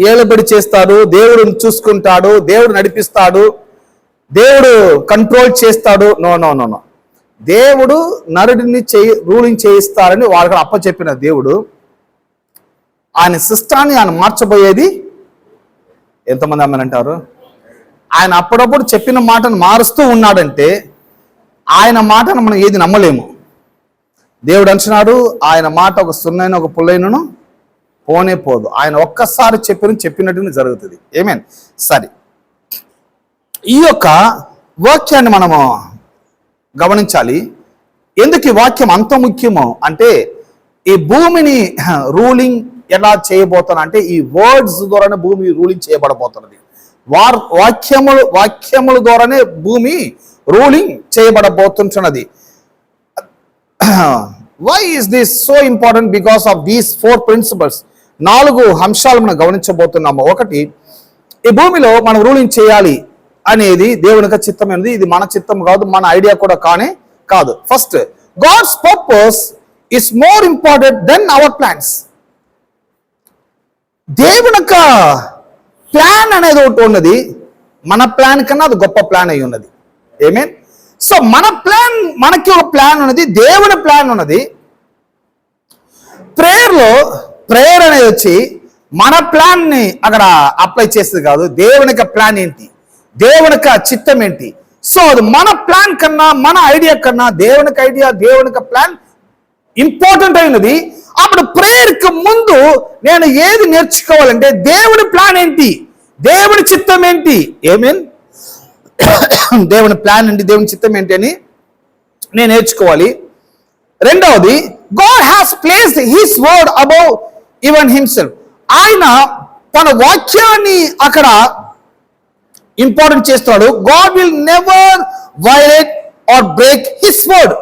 S1: ఏలుబడి చేస్తాడు, దేవుడు చూసుకుంటాడు, దేవుడు నడిపిస్తాడు, దేవుడు కంట్రోల్ చేస్తాడు. నో నో నో నో దేవుడు నరుడిని రూలింగ్ చేయిస్తారని వాళ్ళకి అప్పచెప్పిన దేవుడు ఆయన సిస్టాన్ని ఆయన మార్చబోయేది ఎంతమంది అమ్మనంటారు? ఆయన అప్పుడప్పుడు చెప్పిన మాటను మారుస్తూ ఉన్నాడంటే ఆయన మాటను మనం ఏది నమ్మలేము. దేవుడు అంటున్నాడు, ఆయన మాట ఒక సున్నైన ఒక పుల్లైనను పోనే పోదు. ఆయన ఒక్కసారి చెప్పినట్టుగా జరుగుతుంది. ఏమేన్? సరే, ఈ యొక్క వాక్యాన్ని మనము గమనించాలి. ఎందుకు ఈ వాక్యం అంత ముఖ్యమో అంటే, ఈ భూమిని రూలింగ్ ఎలా చేయబోతున్నా అంటే ఈ వర్డ్స్ ద్వారానే భూమి రూలింగ్ చేయబడబోతున్నది. వాక్యముల ద్వారానే భూమి రూలింగ్ చేయబడబోతున్నది. Why is this so important? Because of these 4 principles. 4 అంశాలు మనం గమనించబోతున్నాము. ఒకటి, ఈ భూమిలో మనం రూలింగ్ చేయాలి అనేది దేవునికి చిత్తమైనది. ఇది మన చిత్తం కాదు, మన ఐడియా కూడా కాదు. First, God's purpose is more important then our plans. దేవుని యొక్క ప్లాన్ అనేది ఒకటి ఉన్నది, మన ప్లాన్ కన్నా అది గొప్ప ప్లాన్ అయి ఉన్నది. ఏమేన్? సో మన ప్లాన్, మనకి ఒక ప్లాన్ ఉన్నది, దేవుని ప్లాన్ ఉన్నది. ప్రేయర్ అనేది వచ్చి మన ప్లాన్ ని అక్కడ అప్లై చేసేది కాదు. దేవుని యొక్క ప్లాన్ ఏంటి, దేవుని యొక్క చిత్తం ఏంటి. సో అది మన ప్లాన్ కన్నా, మన ఐడియా కన్నా దేవునికి ఐడియా, దేవునికి ప్లాన్ ఇంపార్టెంట్ అయినది. అప్పుడు ప్రేయర్ కి ముందు నేను ఏది నేర్చుకోవాలంటే దేవుని ప్లాన్ ఏంటి, దేవుని చిత్తం ఏంటి. ఏమేన్? దేవుని ప్లాన్ ఏంటి, దేవుని చిత్తం ఏంటి అని నేను నేర్చుకోవాలి. రెండవది, God has placed his word above even himself. ఆయన తన వాక్యాన్ని అక్కడ ఇంపార్టెంట్ చేస్తున్నాడు. God will never violate or break his word.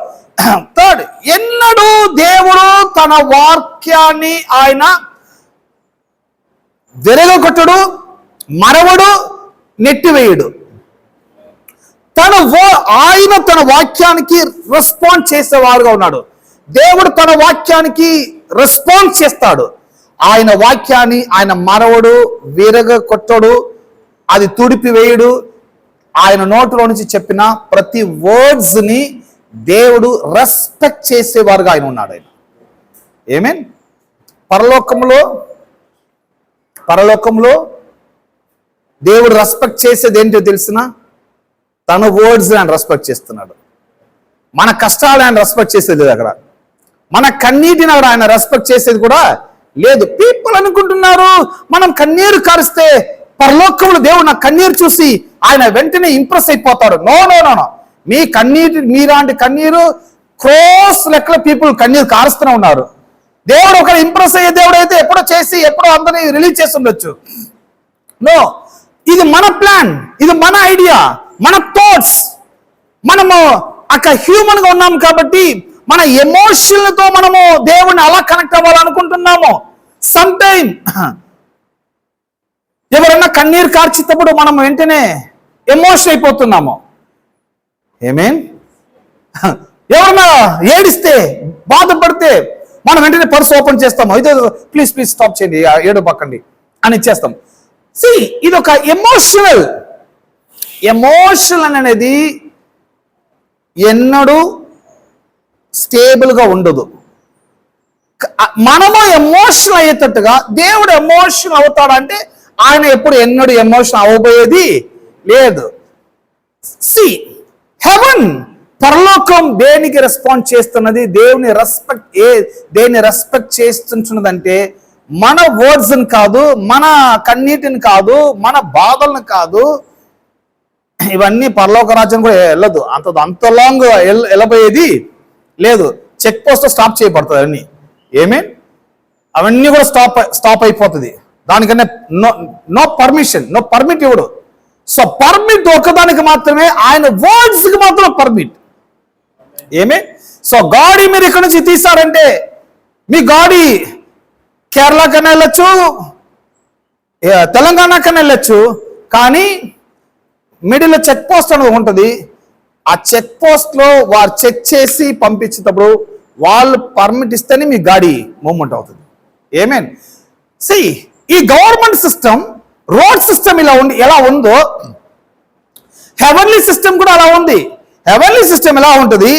S1: Third, ఎన్నడూ దేవుడు తన వాక్యాన్ని ఆయన వెరగొట్టడు, మరవడు, నెట్టివేయడు. ఆయన తన వాక్యానికి రెస్పాన్స్ చేసేవారుగా ఉన్నాడు. దేవుడు తన వాక్యానికి రెస్పాన్స్ చేస్తాడు. ఆయన వాక్యాన్ని ఆయన మరవడు, విరగొట్టడు, అది తుడిపివేయడు. ఆయన నోటిలో నుంచి చెప్పిన ప్రతి వర్డ్స్ ని దేవుడు రెస్పెక్ట్ చేసేవారుగా ఆయన ఉన్నాడు. ఆయన ఏమేన్? పరలోకంలో దేవుడు రెస్పెక్ట్ చేసేది ఏంటో తెలిసిన, తన వర్డ్స్ ఆయన రెస్పెక్ట్ చేస్తున్నాడు. మన కష్టాలు ఆయన రెస్పెక్ట్ చేసేది లేదు అక్కడ, మన కన్నీటిని ఆయన రెస్పెక్ట్ చేసేది కూడా లేదు. పీపుల్ అనుకుంటున్నారు మనం కన్నీరు కారిస్తే పరలోకంలో దేవుడు నా కన్నీరు చూసి ఆయన వెంటనే ఇంప్రెస్ అయిపోతాడు. నో నో నో నో మీ కన్నీటి, మీలాంటి కన్నీరు క్రోస్ లెక్కల పీపుల్ కన్నీరు కారుస్తూనే ఉన్నారు. దేవుడు ఒక ఇంప్రెస్ అయ్యే దేవుడు అయితే ఎప్పుడో చేసి ఎప్పుడో అందరినీ రిలీజ్ చేసి ఉండొచ్చు. నో, ఇది మన ప్లాన్, ఇది మన ఐడియా, మన థాట్స్. మనము ఒక హ్యూమన్ గా ఉన్నాం కాబట్టి మన ఎమోషన్లతో మనము దేవుడిని అలా కనెక్ట్ అవ్వాలనుకుంటున్నాము. సమ్ టైమ్ ఎవరన్నా కన్నీరు కార్చేటప్పుడు మనం వెంటనే ఎమోషన్ అయిపోతున్నాము. ఏమేన్ ఎవరన్నా ఏడిస్తే బాధపడితే మనం వెంటనే పర్స్ ఓపెన్ చేస్తాము. ఇదే ప్లీజ్ స్టాప్ చేయండి, ఏడు పక్కండి అని ఇచ్చేస్తాం. ఇది ఒక ఎమోషనల్ అనేది ఎన్నడూ స్టేబుల్గా ఉండదు. మనము ఎమోషనల్ అయ్యేటట్టుగా దేవుడు ఎమోషనల్ అవుతాడంటే ఆయన ఎప్పుడు ఎన్నడూ ఎమోషన్ అవ్వబోయేది లేదు. హెవెన్, పరలోకం దేనికి రెస్పాండ్ చేస్తున్నది, దేన్ని రెస్పెక్ట్ చేస్తున్నదంటే మన వర్డ్స్ని కాదు, మన కన్నీటిని కాదు, మన బాధలను కాదు. ఇవన్నీ పరలోక రాజ్యం కూడా వెళ్ళదు, అంత లాంగ్ వెళ్ళబోయేది లేదు. చెక్ పోస్ట్ స్టాప్ చేయబడుతుంది అన్నీ. అవన్నీ కూడా స్టాప్ అయిపోతుంది. దానికన్నా నో పర్మిట్ ఇవ్వడు. సో పర్మిట్ ఒకదానికి మాత్రమే, ఆయన వర్డ్స్ కి మాత్రం పర్మిట్. సో గాడి మీరు ఇక్కడ నుంచి తీసారంటే మీ గాడి కేరళ కన్నా వెళ్ళొచ్చు, తెలంగాణ కన్నా వెళ్ళొచ్చు, కానీ మిడిల్ చెక్ పోస్ట్ అనేది ఉంటుంది. ఆ చెక్ పోస్ట్ లో వారు చెక్ చేసి పంపించేటప్పుడు వాళ్ళు పర్మిట్ ఇస్తేనే మీ గాడి మూవ్మెంట్ అవుతుంది. ఈ గవర్నమెంట్ సిస్టమ్, రోడ్ సిస్టమ్ ఎలా ఉందో హెవెన్లీ సిస్టమ్ కూడా అలా ఉంది. హెవెన్లీ సిస్టమ్ ఎలా ఉంటుంది?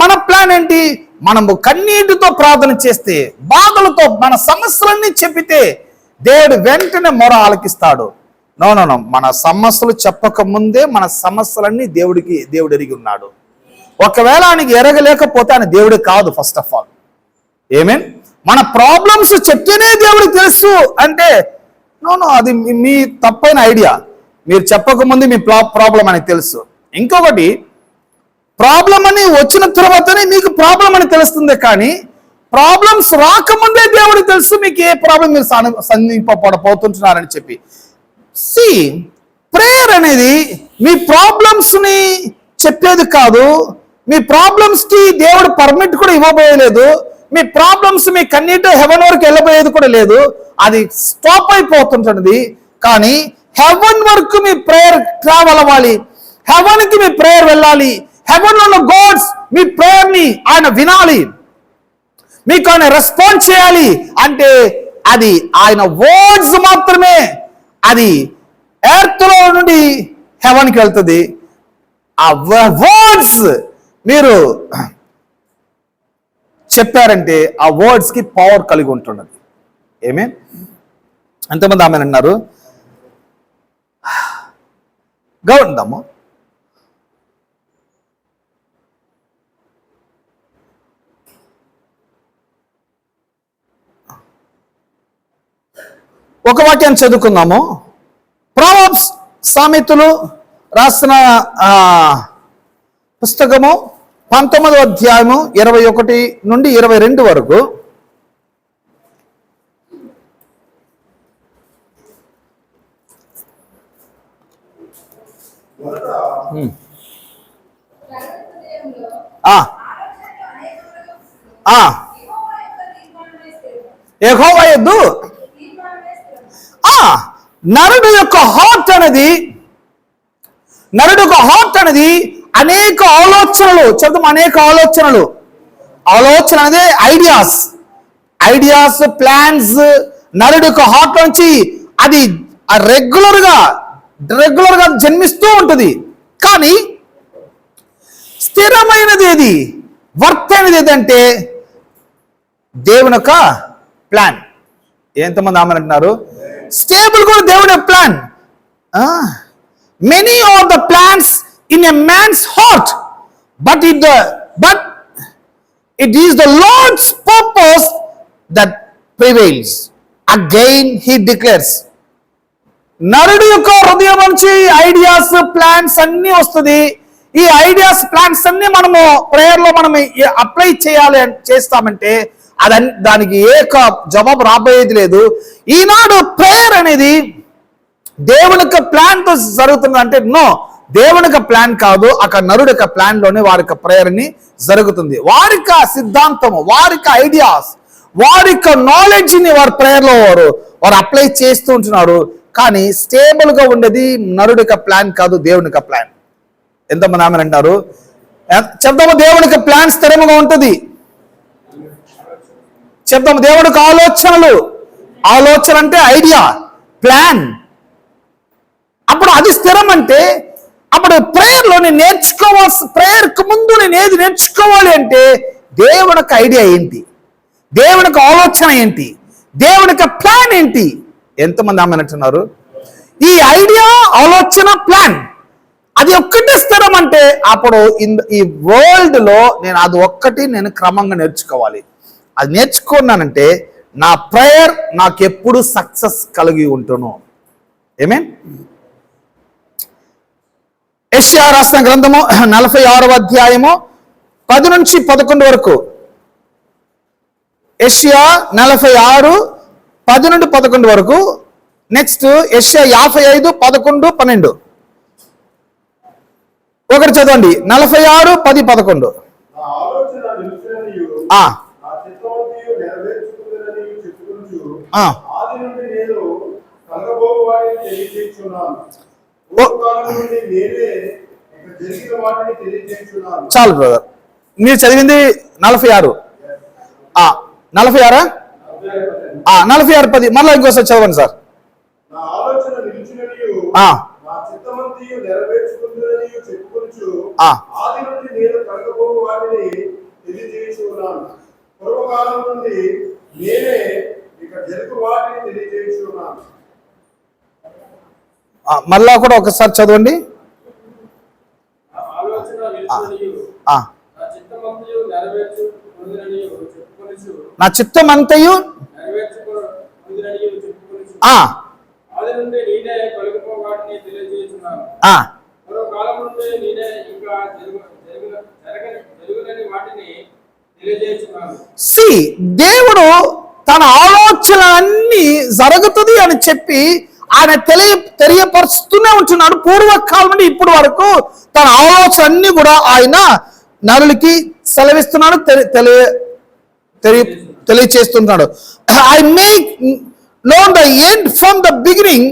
S1: మన ప్లాన్ ఏంటి? మనము కన్నీటితో ప్రార్థన చేస్తే, బాధలతో మన సమస్యలన్నీ చెప్పితే దేవుడు వెంటనే మొర ఆలకిస్తాడు. నో, మన సమస్యలు చెప్పక ముందే మన సమస్యలన్నీ దేవుడు ఎరిగి ఉన్నాడు. ఒకవేళ ఆయనకి ఎరగలేకపోతే ఆయన దేవుడే కాదు. ఫస్ట్ ఆఫ్ ఆల్ మన ప్రాబ్లమ్స్ చెప్తేనే దేవుడికి తెలుసు అంటే నో, అది మీ తప్పైన ఐడియా. మీరు చెప్పకముందే మీ ప్రాబ్లం అని తెలుసు. ఇంకొకటి, ప్రాబ్లం అని వచ్చిన తర్వాతనే మీకు ప్రాబ్లం అని తెలుస్తుంది, కానీ ప్రాబ్లమ్స్ రాకముందే దేవుడికి తెలుసు మీకు ఏ ప్రాబ్లం మీరు సంధింపబడపోతున్నారని చెప్పి. ప్రేయర్ అనేది మీ ప్రాబ్లమ్స్ ని చెప్పేది కాదు. మీ ప్రాబ్లమ్స్ కి దేవుడు పర్మిట్ కూడా ఇవ్వబోయలేదు. మీ ప్రాబ్లమ్స్ మీ కన్నీటి హెవెన్ వరకు వెళ్ళబోయేది కూడా లేదు. అది స్టాప్ అయిపోతుంటుంది. కానీ హెవెన్ వరకు మీ ప్రేయర్ ట్రావెల్ అవ్వాలి, హెవెన్ కి మీ ప్రేయర్ వెళ్ళాలి. హెవెన్ లో ఉన్న గాడ్స్ మీ ప్రేయర్ ని ఆయన వినాలి, మీకు ఆయన రెస్పాండ్ చేయాలి. అంటే అది ఆయన వర్డ్స్ మాత్రమే అది ఎర్త్ లో నుండి హెవెన్ కి వెళ్తుంది. ఆ వర్డ్స్ మీరు చెప్పారంటే ఆ వర్డ్స్ కి పవర్ కలిగి ఉంటున్నది. ఎంతమంది ఆమె అన్నారు? గౌరవము ఒక వాక్యాన్ని చదువుకుందాము. ప్రొవర్బ్స్, సామెతలు రాసిన పుస్తకము 19వ అధ్యాయము 21 నుండి 22 వరకు. యెహోవా యందు నరుడు యొక్క హార్ట్ అనేది అనేక ఆలోచనలు చెప్తాం. అనేక ఆలోచన అనేది ఐడియాస్ ప్లాన్స్ నరుడు యొక్క హార్ట్ నుంచి అది రెగ్యులర్ గా జన్మిస్తూ ఉంటుంది. కానీ స్థిరమైనది ఏది, వర్త్ అనేది ఏదంటే దేవుని యొక్క ప్లాన్. ఎంతమంది ఆమె అంటున్నారు? స్టేబుల్ కూడా దేవుని plan. Many are the plans in a man's heart, but it is the Lord's purpose that prevails. Again he declares, నరుడు యొక్క హృదయం నుంచి ఐడియాస్ ప్లాన్స్ అన్ని వస్తుంది. ఈ ఐడియాస్ ప్లాన్స్ అన్ని మనము ప్రేయర్ లో మనం అప్లై చేస్తామంటే దానికి జవాబు రాబోయేది లేదు. ఈనాడు ప్రేయర్ అనేది దేవుని యొక్క ప్లాన్ తో జరుగుతుంది అంటే నో, దేవుని యొక్క ప్లాన్ కాదు, అక్కడ నరుడి యొక్క ప్లాన్ లోనే వారి యొక్క ప్రేయర్ ని జరుగుతుంది. వారి యొక్క సిద్ధాంతము, వారి యొక్క ఐడియాస్, వారి యొక్క నాలెడ్జ్ ని వారి ప్రేయర్ లో వారు అప్లై చేస్తూ ఉంటున్నారు. కానీ స్టేబుల్ గా ఉండేది నరుడి యొక్క ప్లాన్ కాదు, దేవుని యొక్క ప్లాన్. ఎంతమంది ఆమె అంటారు? చెప్తాము దేవుని యొక్క ప్లాన్ స్థిరముగా ఉంటుంది. చెప్తాము దేవుడికి ఆలోచన అంటే ఐడియా, ప్లాన్. అప్పుడు అది స్థిరం అంటే అప్పుడు ప్రేయర్లో నేను ప్రేయర్కి ముందు నేను ఏది నేర్చుకోవాలి అంటే దేవుని యొక్క ఐడియా ఏంటి, దేవుని యొక్క ఆలోచన ఏంటి, దేవుని యొక్క ప్లాన్ ఏంటి. ఎంతమంది ఆమె అంటున్నారు? ఈ ఐడియా, ఆలోచన, ప్లాన్ అది ఒక్కటే స్థిరం అంటే అప్పుడు ఈ వరల్డ్ లో అది ఒక్కటి నేను క్రమంగా నేర్చుకోవాలి. అది నేర్చుకున్నానంటే నా ప్రేయర్ నాకు ఎప్పుడు సక్సెస్ కలిగి ఉంటును. ఏమేన్? యెషయా రాసిన గ్రంథము 46వ అధ్యాయము 10 నుంచి 11 వరకు. యెషయా 46 10 నుండి 11 వరకు. నెక్స్ట్ యెషయా 55 11 12. ఒకటి చదవండి. 46 10 11. చాలు బ్రదర్, మీరు చదివింది 46. 46 46 10 మళ్ళీ ఇంకోసారి చదవండి సార్. మళ్ళా కూడా ఒకసారి చదవండి. నా చిత్తమంతయు దేవుడు తన ఆలోచన అన్ని జరుగుతుంది అని చెప్పి ఆయన తెలియపరుస్తూనే ఉంటున్నాడు. పూర్వకాలం నుండి ఇప్పటి వరకు తన ఆలోచన అన్ని కూడా ఆయన నరులకి సెలవిస్తున్నాడు, తెలియచేస్తున్నాడు. I make known the end from the beginning,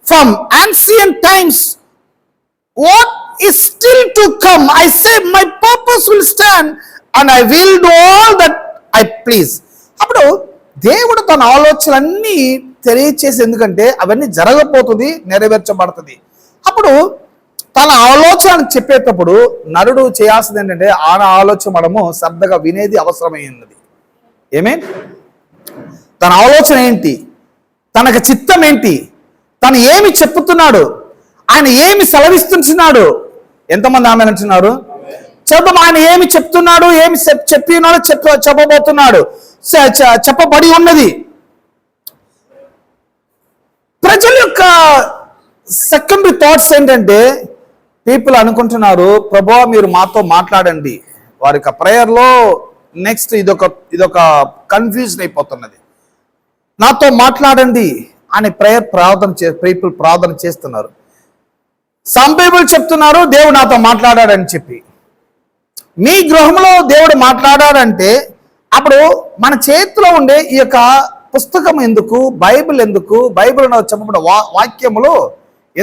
S1: from ancient times what is still to come. I say my purpose will stand and I will do all that I please. అప్పుడు దేవుడు తన ఆలోచనలన్నీ తెలియచేసి, ఎందుకంటే అవన్నీ జరగబోతుంది, నెరవేర్చబడుతుంది. అప్పుడు తన ఆలోచన చెప్పేటప్పుడు నరుడు చేయాల్సింది ఏంటంటే ఆయన ఆలోచన మనము శ్రద్ధగా వినేది అవసరమైనది. ఏమే? తన ఆలోచన ఏంటి, తనకు చిత్తం ఏంటి, తను ఏమి చెప్పుతున్నాడు, ఆయన ఏమి సెలవిస్తున్నాడు. ఎంతమంది ఆమె అంటున్నారు? చెప్పం. ఆయన ఏమి చెప్తున్నాడు, ఏమి చెప్పినాడు, చెప్పబోతున్నాడు, చెప్పబడి ఉన్నది. ప్రజల యొక్క సెకండరీ థాట్స్ ఏంటంటే పీపుల్ అనుకుంటున్నారు, ప్రభువా మీరు మాతో మాట్లాడండి. వారి యొక్క ప్రేయర్లో నెక్స్ట్ ఇదొక కన్ఫ్యూజన్ అయిపోతున్నది. నాతో మాట్లాడండి అని పీపుల్ ప్రార్థన చేస్తున్నారు. సమ్ పీపుల్ చెప్తున్నారు దేవుడు నాతో మాట్లాడాడని చెప్పి. మీ గృహంలో దేవుడు మాట్లాడాడంటే అప్పుడు మన చేతిలో ఉండే ఈ యొక్క పుస్తకం ఎందుకు, బైబిల్ ఎందుకు, బైబిల్లో చెప్పబడిన వాక్యములు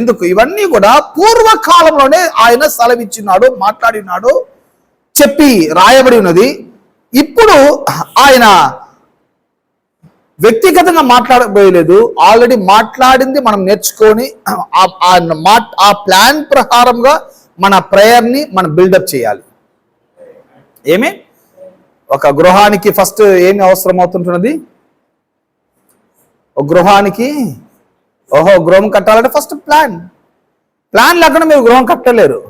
S1: ఎందుకు? ఇవన్నీ కూడా పూర్వకాలంలోనే ఆయన సెలవిచ్చినాడు, మాట్లాడినాడు, చెప్పి రాయబడి ఉన్నది. ఇప్పుడు ఆయన వ్యక్తిగతంగా మాట్లాడబోయలేదు, ఆల్రెడీ మాట్లాడింది మనం నేర్చుకొని ఆ ప్లాన్ ప్రకారంగా మన ప్రేయర్ని మనం బిల్డప్ చేయాలి. ఏమి? ఒక గృహానికి ఫస్ట్ ఏమి అవసరం అవుతుంటున్నది? ఒక గృహానికి గృహం కట్టాలంటే ఫస్ట్ ప్లాన్ లేకుండా మీరు గృహం కట్టలేరు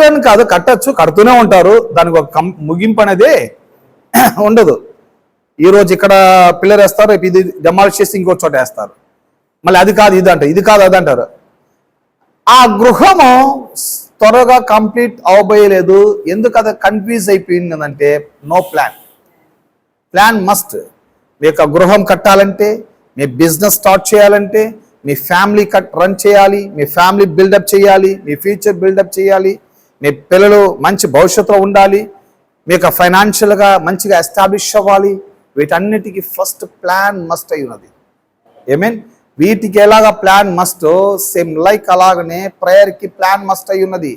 S1: అని కాదు, కట్టచ్చు, కడుతూనే ఉంటారు. దానికి ఒక ముగింపు అనేది ఉండదు. ఈరోజు ఇక్కడ పిల్లర్ వేస్తారు, రేపు ఇది డెమాలిష్ చేసి ఇంకో చోట వేస్తారు, మళ్ళీ అది కాదు ఇది అంటారు, ఇది కాదు అది అంటారు. ఆ గృహము త్వరగా కంప్లీట్ అవబోయలేదు. ఎందుకు అది కన్ఫ్యూజ్ అయిపోయిందంటే నో ప్లాన్. Plan must. మీ యొక్క గృహం కట్టాలంటే, మీ బిజినెస్ స్టార్ట్ చేయాలంటే, మీ ఫ్యామిలీ రన్ చేయాలి, మీ ఫ్యామిలీ బిల్డప్ చేయాలి, మీ ఫ్యూచర్ బిల్డప్ చేయాలి, మీ పిల్లలు మంచి భవిష్యత్తులో ఉండాలి, మీకు ఫైనాన్షియల్గా మంచిగా ఎస్టాబ్లిష్ అవ్వాలి. వీటన్నిటికీ ఫస్ట్ ప్లాన్ మస్ట్ అయి ఉన్నది. మీన్ వీటికి ఎలాగా ప్లాన్ మస్ట్, సేమ్ లైక్ అలాగనే ప్రేయర్కి ప్లాన్ మస్ట్ అయి ఉన్నది.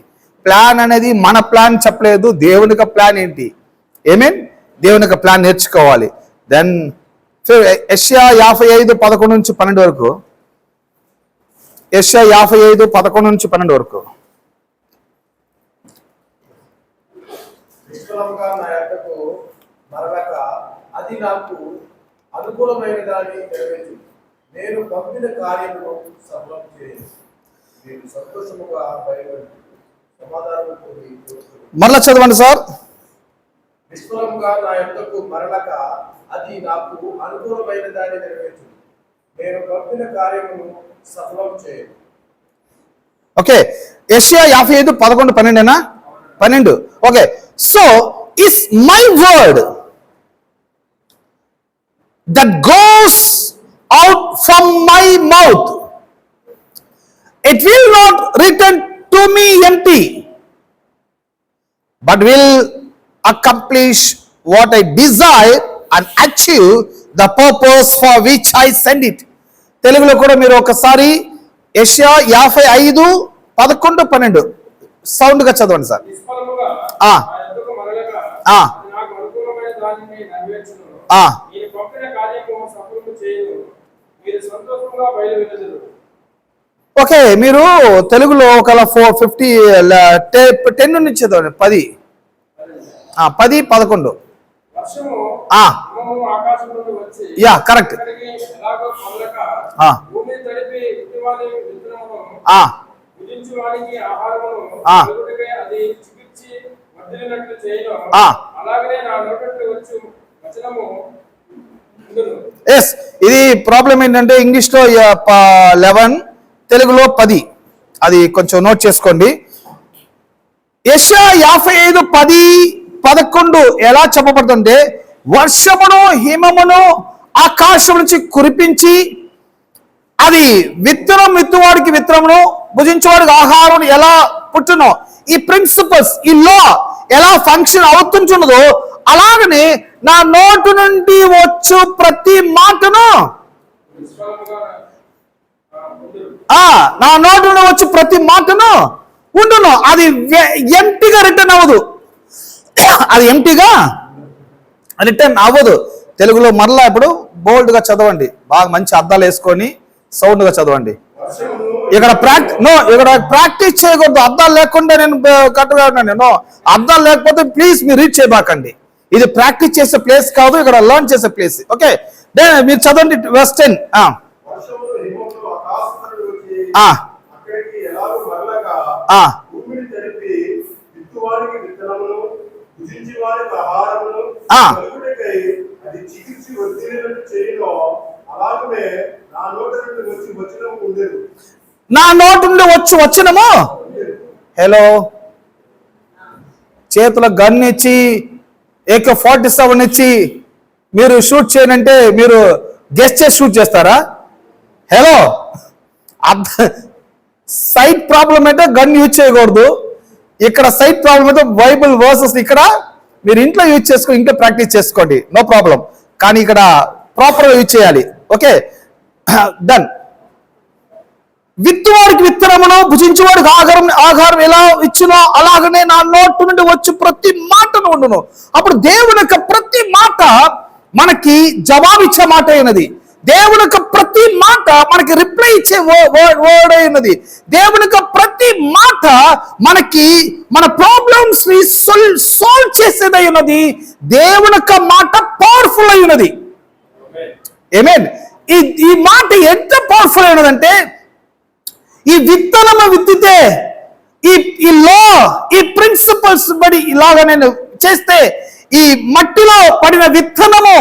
S1: ప్లాన్ అనేది మన ప్లాన్ చెప్పలేదు, దేవునికి ప్లాన్ ఏంటి? మీన్ దేవునికి ప్లాన్ నేర్చుకోవాలి. దెన్ యెషయా 55:11-12 వరకు, యెషయా 55:11-12 వరకు.
S2: నిష్ఫలముగా నా యొద్దకు మరలక అది నాకు అనుకూలమైన దాన్ని నెరవేర్చు. నేను పంపిన కార్యమును సఫలం చేయను. నేను సంతోషముగా బయలుదేరి సమాధానంతో
S1: మరలా చదవండి సార్.
S2: నిష్ఫలముగా నా యొద్దకు మరలక అది నాకు అనుకూలమైన దాన్ని నెరవేర్చు. నేను పంపిన కార్యమును సఫలం చేయను.
S1: ఓకే, యెషయా 55:11-12 12. Okay, so if my word that goes out from my mouth, it will not return to me empty, but will accomplish what I desire and achieve the purpose for which I send it. తెలుగులో కూడా మీరు ఒకసారి యెషయా 55:11-12 సౌండ్గా చదవండి sir.
S3: నిష్ఫలముగా
S1: ఆ.
S3: నా యొద్దకు మరలక
S1: ఆ.
S3: అది నాకు అనుకూలమైన దానిని నెరవేర్చును.
S1: ఆ.
S3: నేను పంపిన కార్యము సఫలము చేయను. మీరు సంతోషంగా బయలువెళ్ళుదురు.
S1: ఓకే, మీరు తెలుగులో ఒక 10 నుంచి చదవండి. 10 10-11.
S3: వర్షము
S1: ఆ.
S3: హిమము ఆకాశం నుండి వచ్చి
S1: యా, కరెక్ట్.
S3: ఇక్కడికి ఎలాగో మరలక
S1: ఆ.
S3: భూమిని తడిపి విత్తువాని విత్తనమును
S1: ఆ.
S3: భుజించు వానికి ఆహారమును
S1: ఆ.
S3: కలుగుటకై అది చిగిర్చి వర్ధిల్లినట్లు చేయను.
S1: ఆ.
S3: అలాగనే నా నోటి నుండి వచ్చు వచనము ఉండును.
S1: ఎస్, ఇది ప్రాబ్లం ఏంటంటే ఇంగ్లీష్లో 11, తెలుగులో 10. అది కొంచెం నోట్ చేసుకోండి. యెషయా 55:10-11 ఎలా చెప్పబడుతుంటే, వర్షమును హిమమును ఆకాశం నుంచి కురిపించి అది విత్తువాడికి విత్తనమును భుజించేవాడికి ఆహారం ఎలా పుట్టునో, ఈ ప్రిన్సిపల్స్, ఈ లా ఎలా ఫంక్షన్ అవుతుంటున్నదో అలాగనే నా నోటు నుండి వచ్చు ప్రతి మాటను
S3: నిష్ఫలముగా ఉండును.
S1: నా నోటు నుండి వచ్చు ప్రతి మాటను ఉండును. అది ఎంటీగా రిటర్న్ అవ్వదు. అది ఎంటీగా రిటర్న్ అవ్వదు. తెలుగులో మరలా ఇప్పుడు బోల్డ్గా చదవండి, బాగా మంచి అద్దాలు వేసుకొని సౌండ్గా చదవండి. ఇక్కడ ప్రాక్టీస్ చేయకూడదు. అద్దాలు లేకుండా నేను కరెక్ట్గా ఉన్నాను. అద్దాలు లేకపోతే ప్లీజ్ మీరు రీడ్ చేయబాకండి. ఇది ప్రాక్టీస్ చేసే ప్లేస్ కాదు, ఇక్కడ లర్న్ చేసే ప్లేస్. ఓకే, మీరు చదవండి verse 10.
S2: వర్షమును హిమమును ఆకాశం నుండి వచ్చి
S1: ఆ.
S2: అక్కడికి ఎలాగో మరలక
S1: ఆ.
S2: భూమిని తడిపి విత్తువానికి విత్తనమును భుజించువానికి ఆహారమును
S1: ఆ.
S2: కలుగుటకై అది చికిత్సి వర్ధిల్లినట్లు చేయను. అలాగనే నా నోటి నుండి వచ్చి వచనము ఉండేది.
S1: నా నోటి నుండి వచ్చు వచ్చినము. హలో, చేతుల గన్ ఇచ్చి AK-47 ఇచ్చి మీరు షూట్ చేయనంటే మీరు గెస్ట్ చేసి షూట్ చేస్తారా? హలో, సైట్ ప్రాబ్లం అయితే గన్ యూజ్ చేయకూడదు. ఇక్కడ సైట్ ప్రాబ్లం అయితే బైబిల్ వర్సెస్ ఇక్కడ మీరు ఇంట్లో యూజ్ చేసుకొని ఇంట్లో ప్రాక్టీస్ చేసుకోండి, నో ప్రాబ్లం. కానీ ఇక్కడ ప్రాపర్గా యూజ్ చేయాలి. Okay, done. విత్తువాడికి విత్తనమును భుజించేవాడికి ఆహారం ఎలా ఇచ్చినో అలాగనే నా నోటు నుండి వచ్చి ప్రతి మాటను ఉండును. అప్పుడు దేవుని యొక్క ప్రతి మాట మనకి జవాబిచ్చే మాట అయినది. దేవుని యొక్క ప్రతి మాట మనకి రిప్లై ఇచ్చే వర్డ్ అయినది. దేవుని యొక్క ప్రతి మాట మనకి మన ప్రాబ్లమ్స్ ని సాల్వ్ చేసేదై ఉన్నది. దేవుని యొక్క మాట పవర్ఫుల్ అయి ఉన్నది. ఆమేన్. ఈ మాట ఎంత పవర్ఫుల్ అయినదంటే, ఈ విత్తనము విత్తితే ఈ లా, ఈ ప్రిన్సిపల్స్ బడి ఇలాగా నేను చేస్తే ఈ మట్టిలో పడిన విత్తనము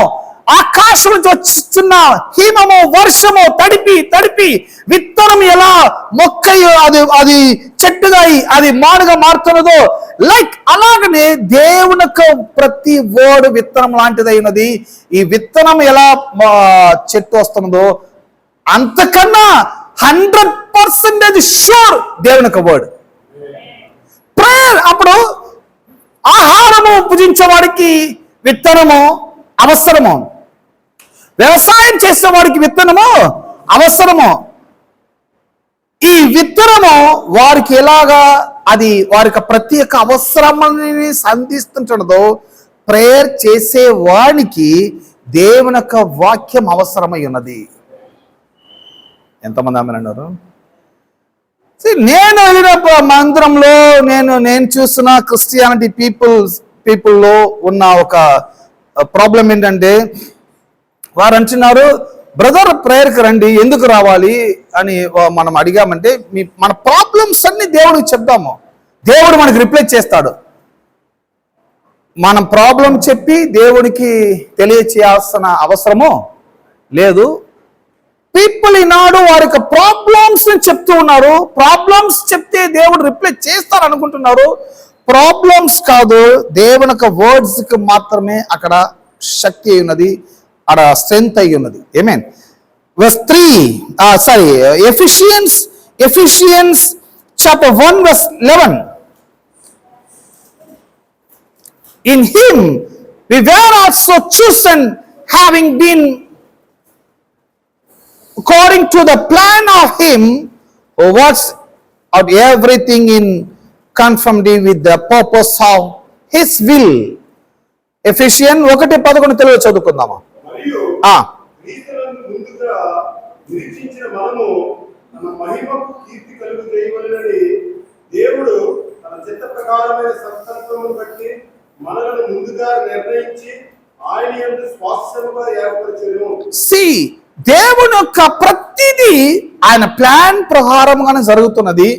S1: ఆకాశం నుంచి వచ్చిస్తున్న హిమము వర్షము తడిపి విత్తనం ఎలా మొక్క అది చెట్టుగా అది మానుగా మారుతున్నదో లైక్ అలాగనే దేవుని యొక్క ప్రతి వర్డ్ విత్తనం లాంటిదైనది. ఈ విత్తనం ఎలా చెట్టు వస్తున్నదో అంతకన్నా 100% షూర్ దేవుని యొక్క వర్డ్. ప్రేయర్ అప్పుడు ఆహారము భుజించేవాడికి విత్తనము అవసరము, వ్యవసాయం చేసిన వాడికి విత్తనము అవసరము. ఈ విత్తనము వారికి ఎలాగా అది వారికి ప్రతి ఒక్క అవసరాన్ని సంధిస్తుంటున్నదో ప్రేయర్ చేసే వానికి దేవుని యొక్క వాక్యం అవసరమై ఉన్నది. ఎంతమంది ఆమె అన్నారు? నేను వెళ్ళిన మందిరంలో నేను చూసిన క్రిస్టియానిటీ పీపుల్లో ఉన్న ఒక ప్రాబ్లం ఏంటంటే వారు అంటున్నారు, బ్రదర్ ప్రేయర్కి రండి, ఎందుకు రావాలి అని మనం అడిగామంటే మన ప్రాబ్లమ్స్ అన్ని దేవుడికి చెప్దాము, దేవుడు మనకి రిప్లై చేస్తాడు. మనం ప్రాబ్లం చెప్పి దేవుడికి తెలియచేయాల్సిన అవసరము లేదు. పీపుల్ ఈనాడు వారి యొక్క ప్రాబ్లమ్స్ చెప్తూ ఉన్నారు. ప్రాబ్లమ్స్ చెప్తే దేవుడు రిప్లై చేస్తారు అనుకుంటున్నారు. ప్రాబ్లమ్స్ కాదు, దేవుని యొక్క వర్డ్స్ కి మాత్రమే అక్కడ శక్తి అయి ఉన్నది, అక్కడ స్ట్రెంగ్త్ అయి ఉన్నది. ఆమేన్. verse 3 Ephesians chapter 1 verse 11. In him we were also chosen, having been according to the plan of him who works out everything in conformity with the purpose of his will. Ephesians 1:11 Telugu చదువుకుందామా?
S2: మరియు క్రీస్తునందు ముందుగా నిరీక్షించిన మనము తన మహిమకు కీర్తి కలుగు చేయవలెనని దేవుడు తన చిత్త ప్రకారమైన సంకల్పమును బట్టి మనలను ముందుగా నిర్ణయించి ఆయన యందు స్వాస్థ్యముగా ఏర్పరచెను.
S1: దేవుని యొక్క ప్రతిదీ ఆయన ప్లాన్ ప్రకారంగానే జరుగుతున్నది.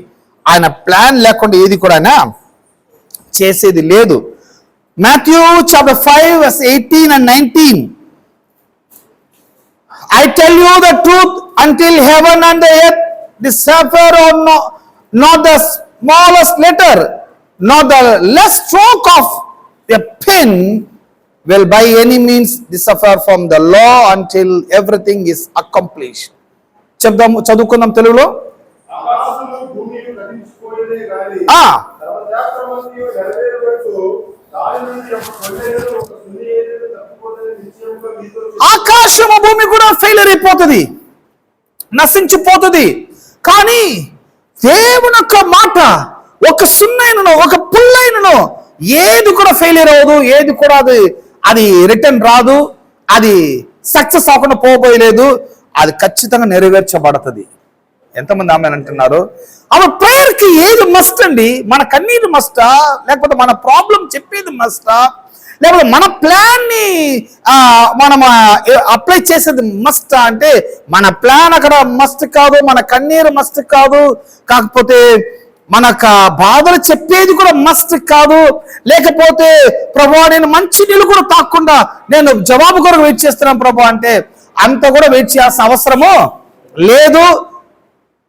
S1: ఆయన ప్లాన్ లేకుండా ఏది కూడా ఆయన చేసేది లేదు. Matthew chapter 5 verse 18 and 19. I tell you the truth, until heaven and the earth disappear or not the smallest letter, not the less stroke of a pen will by any means disappear from the law until everything is accomplished. చదువుకుందాం తెలుగులో.
S2: ఆకాశము భూమియు గతించిపోయేదే గాని ధర్మశాస్త్రమంతయు నెరవేరుటకు దాని నుండి ఒక కొన్నేళ్ళు ఒక సున్నియేలు తప్పిపోదని నిశ్చయముగా మీతో
S1: ఆకాశము భూమి కూడా ఫెయిలియర్ అయిపోతుంది, నశించిపోతుంది. కానీ దేవుని యొక్క మాట ఒక సున్నైనను ఒక పుల్లైనను ఏది కూడా ఫెయిలియర్ అవ్వదు, ఏది కూడా అది రిటర్న్ రాదు, అది సక్సెస్ అవ్వకుండా పోలేదు, అది ఖచ్చితంగా నెరవేర్చబడుతుంది. ఎంతమంది ఆమె అంటున్నారు? అప్పుడు ప్రేయర్కి ఏది మస్ట్ అండి? మన కన్నీరు మస్టా, లేకపోతే మన ప్రాబ్లం చెప్పేది మస్టా, లేకపోతే మన ప్లాన్ ని మనం అప్లై చేసేది మస్టా అంటే మన ప్లాన్ అక్కడ మస్ట్ కాదు, మన కన్నీరు మస్ట్ కాదు, కాకపోతే మనకు బాధలు చెప్పేది కూడా మస్ట్ కాదు, లేకపోతే ప్రభా నేను మంచి నీళ్ళు కూడా తాకుండా నేను జవాబు కొరకు వెయిట్ చేస్తున్నాను ప్రభా అంటే అంత కూడా వెయిట్ చేయాల్సిన అవసరము లేదు.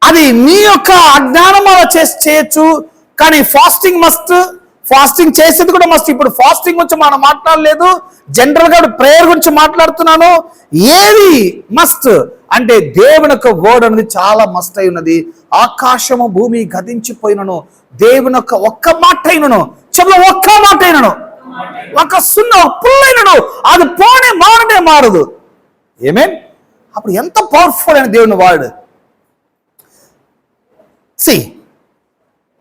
S1: అది మీ యొక్క అజ్ఞానం అలా చేయొచ్చు, కానీ ఫాస్టింగ్ మస్ట్, ఫాస్టింగ్ చేసేది కూడా మస్ట్. ఇప్పుడు ఫాస్టింగ్ గురించి మనం మాట్లాడలేదు, జనరల్ గా ప్రేయర్ గురించి మాట్లాడుతున్నాను. ఏది మస్ట్ అంటే దేవుని యొక్క వర్డ్ అనేది చాలా మస్ట్ అయి ఉన్నది. ఆకాశము భూమి గతించిపోయినను దేవుని యొక్క ఒక్క మాట అయినను, చెప్పు ఒక్క మాట అయినను, ఒక సున్న పుల్లైనను అది పోనే మారనే మారదు. ఆమేన్. అప్పుడు ఎంత పవర్ఫుల్ అయిన దేవుని word. See,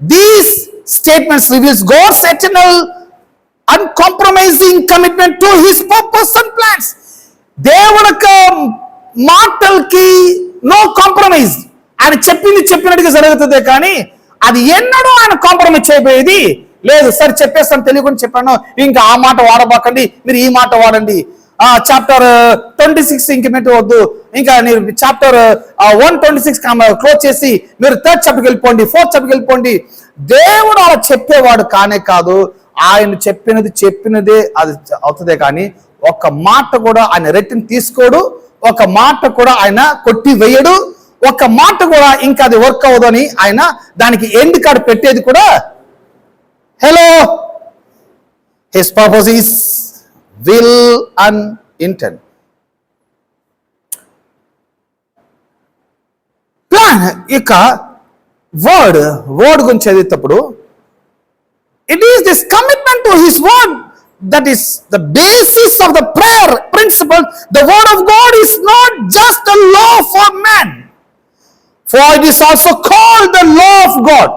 S1: these statements reveals God's eternal uncompromising commitment to his purpose and plans. దేవుని యొక్క మాటలకి నో కాంప్రమైజ్. ఆయన చెప్పినట్టుగా జరుగుతుంది, కానీ అది ఎన్నడూ ఆయన కాంప్రమైజ్ అయిపోయేది లేదు. సరే చెప్పేస్తాను, తెలియకుండా చెప్పాను, ఇంకా ఆ మాట వాడబాకండి, మీరు ఈ మాట వాడండి. చాప్టర్ 26 ఇంకమెంట్ వద్దు, ఇంకా మీరు చాప్టర్ 126 క్లోజ్ చేసి మీరు 3rd చాప్టర్కి వెళ్ళిపోండి, 4th చాప్టర్కి వెళ్ళిపోండి. దేవుడు అలా చెప్పేవాడు కానే కాదు. ఆయన చెప్పినదే అది అవుతుందే కానీ ఒక మాట కూడా ఆయన రిటర్న్ తీసుకోడు, ఒక మాట కూడా ఆయన కొట్టి వేయడు, ఒక మాట కూడా ఇంకా అది వర్క్ అవ్వదని ఆయన దానికి ఎండ్ కార్డ్ పెట్టేది కూడా. Hello, his purpose is will and intent. Plan ఇక వర్డ్ గురించి చదివేటప్పుడు it is this commitment to his word that is the basis of the prayer principle. The word of God is not just a law for man, for it is also called the law of God.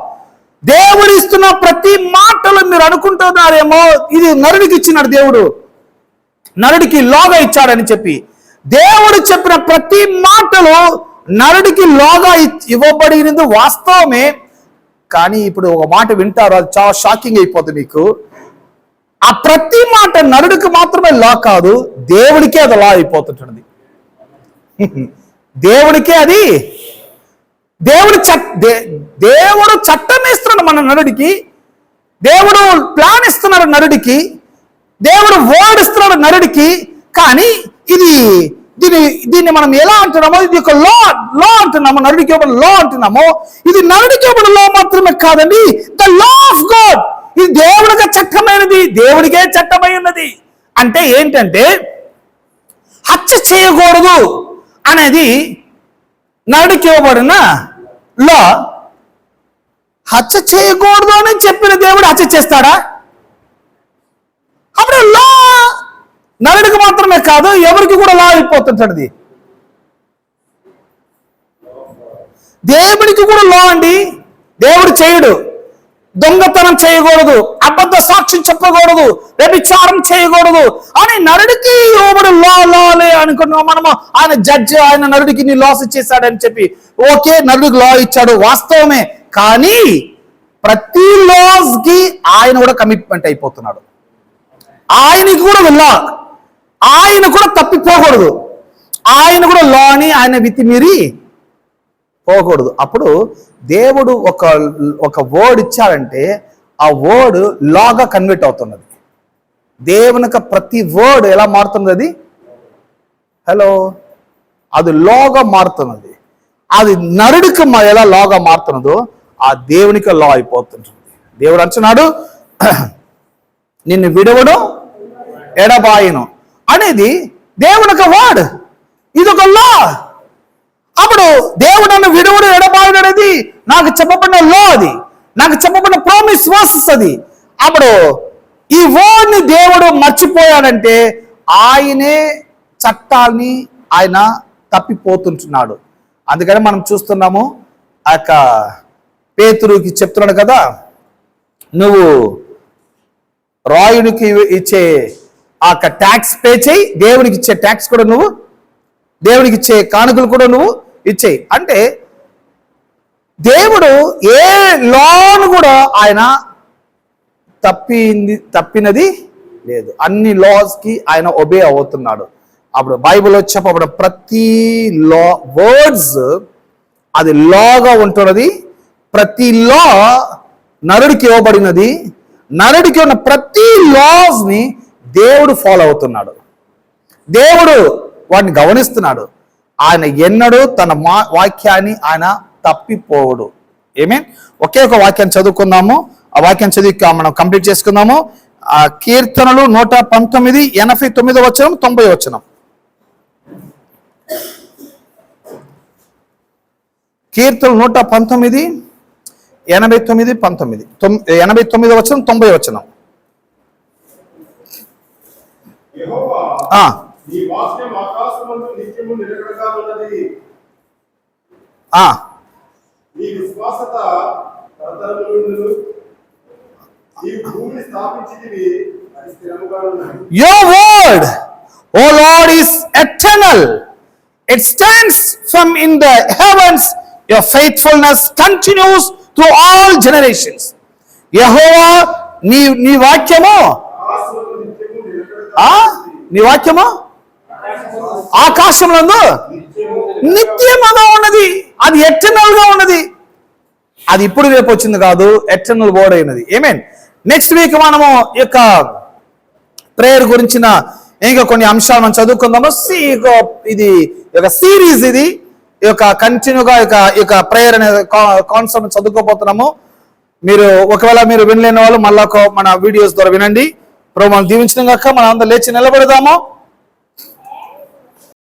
S1: దేవుడు ఇస్తున్న ప్రతి మాటలు మీరు అనుకుంటున్నారేమో ఇది నరుడికి ఇచ్చినాడు, దేవుడు నరుడికి లాగా ఇచ్చాడని చెప్పి. దేవుడు చెప్పిన ప్రతి మాటలు నరుడికి లాగా ఇవ్వబడినది వాస్తవమే. కానీ ఇప్పుడు ఒక మాట వింటారు, అది చాలా షాకింగ్ అయిపోతుంది మీకు. ఆ ప్రతి మాట నరుడికి మాత్రమే లా కాదు, దేవుడికే అది లా అయిపోతుంటుంది. దేవుడికే అది దేవుడు చట్టం ఇస్తున్నాడు మన నరుడికి, దేవుడు ప్లాన్ ఇస్తున్నాడు నరుడికి, దేవుడు వర్డ్ ఇస్తున్నాడు నరుడికి. కానీ దీన్ని మనం ఎలా అంటున్నామో, ఇది ఒక లా అంటున్నాము, నరుడికి ఇవ్వబడిన లా అంటున్నాము. ఇది నరుడికి ఇవ్వబడిన లా మాత్రమే కాదండి, ద లా ఆఫ్ గాడ్. ఇది దేవుడిగా చట్టమైనది, దేవుడికే చట్టమై ఉన్నది. అంటే ఏంటంటే హత్య చేయకూడదు అనేది నరుడికి ఇవ్వబడిన లా. హత్య చేయకూడదు అని చెప్పిన దేవుడు హత్య చేస్తాడా? అప్పుడు లా నరుడికి మాత్రమే కాదు, ఎవరికి కూడా లా అయిపోతుంటది. దేవుడికి కూడా లా అండి. దేవుడు చేయడు, దొంగతనం చేయకూడదు, అబద్ధ సాక్ష్యం చెప్పకూడదు, వ్యభిచారం చేయకూడదు అని నరుడికి ఇవ్వబడి లాలే అనుకున్నాం మనము. ఆయన జడ్జి, ఆయన నరుడికి నీ లాస్ ఇచ్చేసాడని చెప్పి ఓకే, నరుడికి లా ఇచ్చాడు వాస్తవమే. కానీ ప్రతి లాస్ కి ఆయన కూడా కమిట్మెంట్ అయిపోతున్నాడు. ఆయనకి కూడా లా, ఆయన కూడా తప్పిపోకూడదు, ఆయన కూడా లాని ఆయన వితిమీరి పోకూడదు. అప్పుడు దేవుడు ఒక వర్డ్ ఇచ్చాడంటే ఆ వర్డ్ లాగా కన్వర్ట్ అవుతున్నది. దేవునికి ప్రతి వర్డ్ ఎలా మారుతున్నది? హలో, అది లాగా మారుతున్నది. అది నరుడికి ఎలా లాగా మారుతున్నదో ఆ దేవునికి లా అయిపోతుంటుంది. దేవుడు అంటున్నాడు, నిన్ను విడవడం ఎడబాయను అనేది దేవునికి వర్డ్, ఇది ఒక లా. అప్పుడు దేవుడు నన్ను విడువడు ఎడబాయడు అనేది నాకు చెప్పబడిన లా, అది నాకు చెప్పబడిన ప్రామిస్ వర్సెస్ అది. అప్పుడు ఈ వర్డ్ని దేవుడు మర్చిపోయాడంటే ఆయనే చట్టాన్ని ఆయన తప్పిపోతుంటున్నాడు. అందుకని మనం చూస్తున్నాము, ఆ యొక్క పేతురుకి చెప్తున్నాడు కదా, నువ్వు రాయుడికి ఇచ్చే ఆ యొక్క ట్యాక్స్ పే చేయి, దేవుడికి ఇచ్చే ట్యాక్స్ కూడా నువ్వు, దేవుడికి ఇచ్చే కానుకలు కూడా నువ్వు ఇచ్చేయి. అంటే దేవుడు ఏ లాను కూడా ఆయన తప్పినది లేదు, అన్ని లాస్ కి ఆయన ఒబే అవుతున్నాడు. అప్పుడు బైబిల్ చెప్పబడిన ప్రతి లా వర్డ్స్ అది లాగా ఉంటున్నది. ప్రతి లా నరుడికి ఇవ్వబడినది. నరుడికి ఉన్న ప్రతి లాస్ ని దేవుడు ఫాలో అవుతున్నాడు, దేవుడు వాడిని గమనిస్తున్నాడు. ఆయన ఎన్నడూ తన వాక్యాన్ని ఆయన తప్పిపోవడు. ఏమేన్ ఒకే ఒక వాక్యాన్ని చదువుకుందాము, ఆ వాక్యం చదివి మనం కంప్లీట్ చేసుకుందాము. ఆ కీర్తనలు 119, 89 వచనం, 90 వచనం. కీర్తనలు 119, 89, 19, 89 వచనం, 90 వచనం.
S2: నీ వాక్యం ఆకాశమందు నిత్యము నిలకడగా ఉన్నది. నీ విశ్వాసత తరతరములు ఉండును. నీవు భూమిని స్థాపించితివి, అది స్థిరముగా ఉన్నది.
S1: Your word, O Lord, is eternal. It stands from in the heavens. Your faithfulness continues through all generations. యెహోవా నీ వాక్యము,
S2: ఆకాశమందు నిత్యము నిలకడగా
S1: నీ వాక్యము ఆకాశంలో నిత్యముగా ఉన్నది. అది ఎటర్నల్ గా ఉన్నది. అది ఇప్పుడు రేపు వచ్చింది కాదు, ఎటర్నల్ వర్డ్ అయినది. ఏమేన్ నెక్స్ట్ వీక్ మనము ఈ యొక్క ప్రేయర్ గురించిన ఇంకా కొన్ని అంశాలు మనం చదువుకుందాము. ఇది ఒక సిరీస్, ఇది ఈ యొక్క కంటిన్యూగా ఈ యొక్క ప్రేయర్ అనే కాన్సెప్ట్ చదువుకోబోతున్నాము. మీరు ఒకవేళ మీరు వినలేని వాళ్ళు మళ్ళా మన వీడియోస్ ద్వారా వినండి. ప్రభు మనం దీవించిన గాక. మనం అందరం లేచి నిలబడదాము.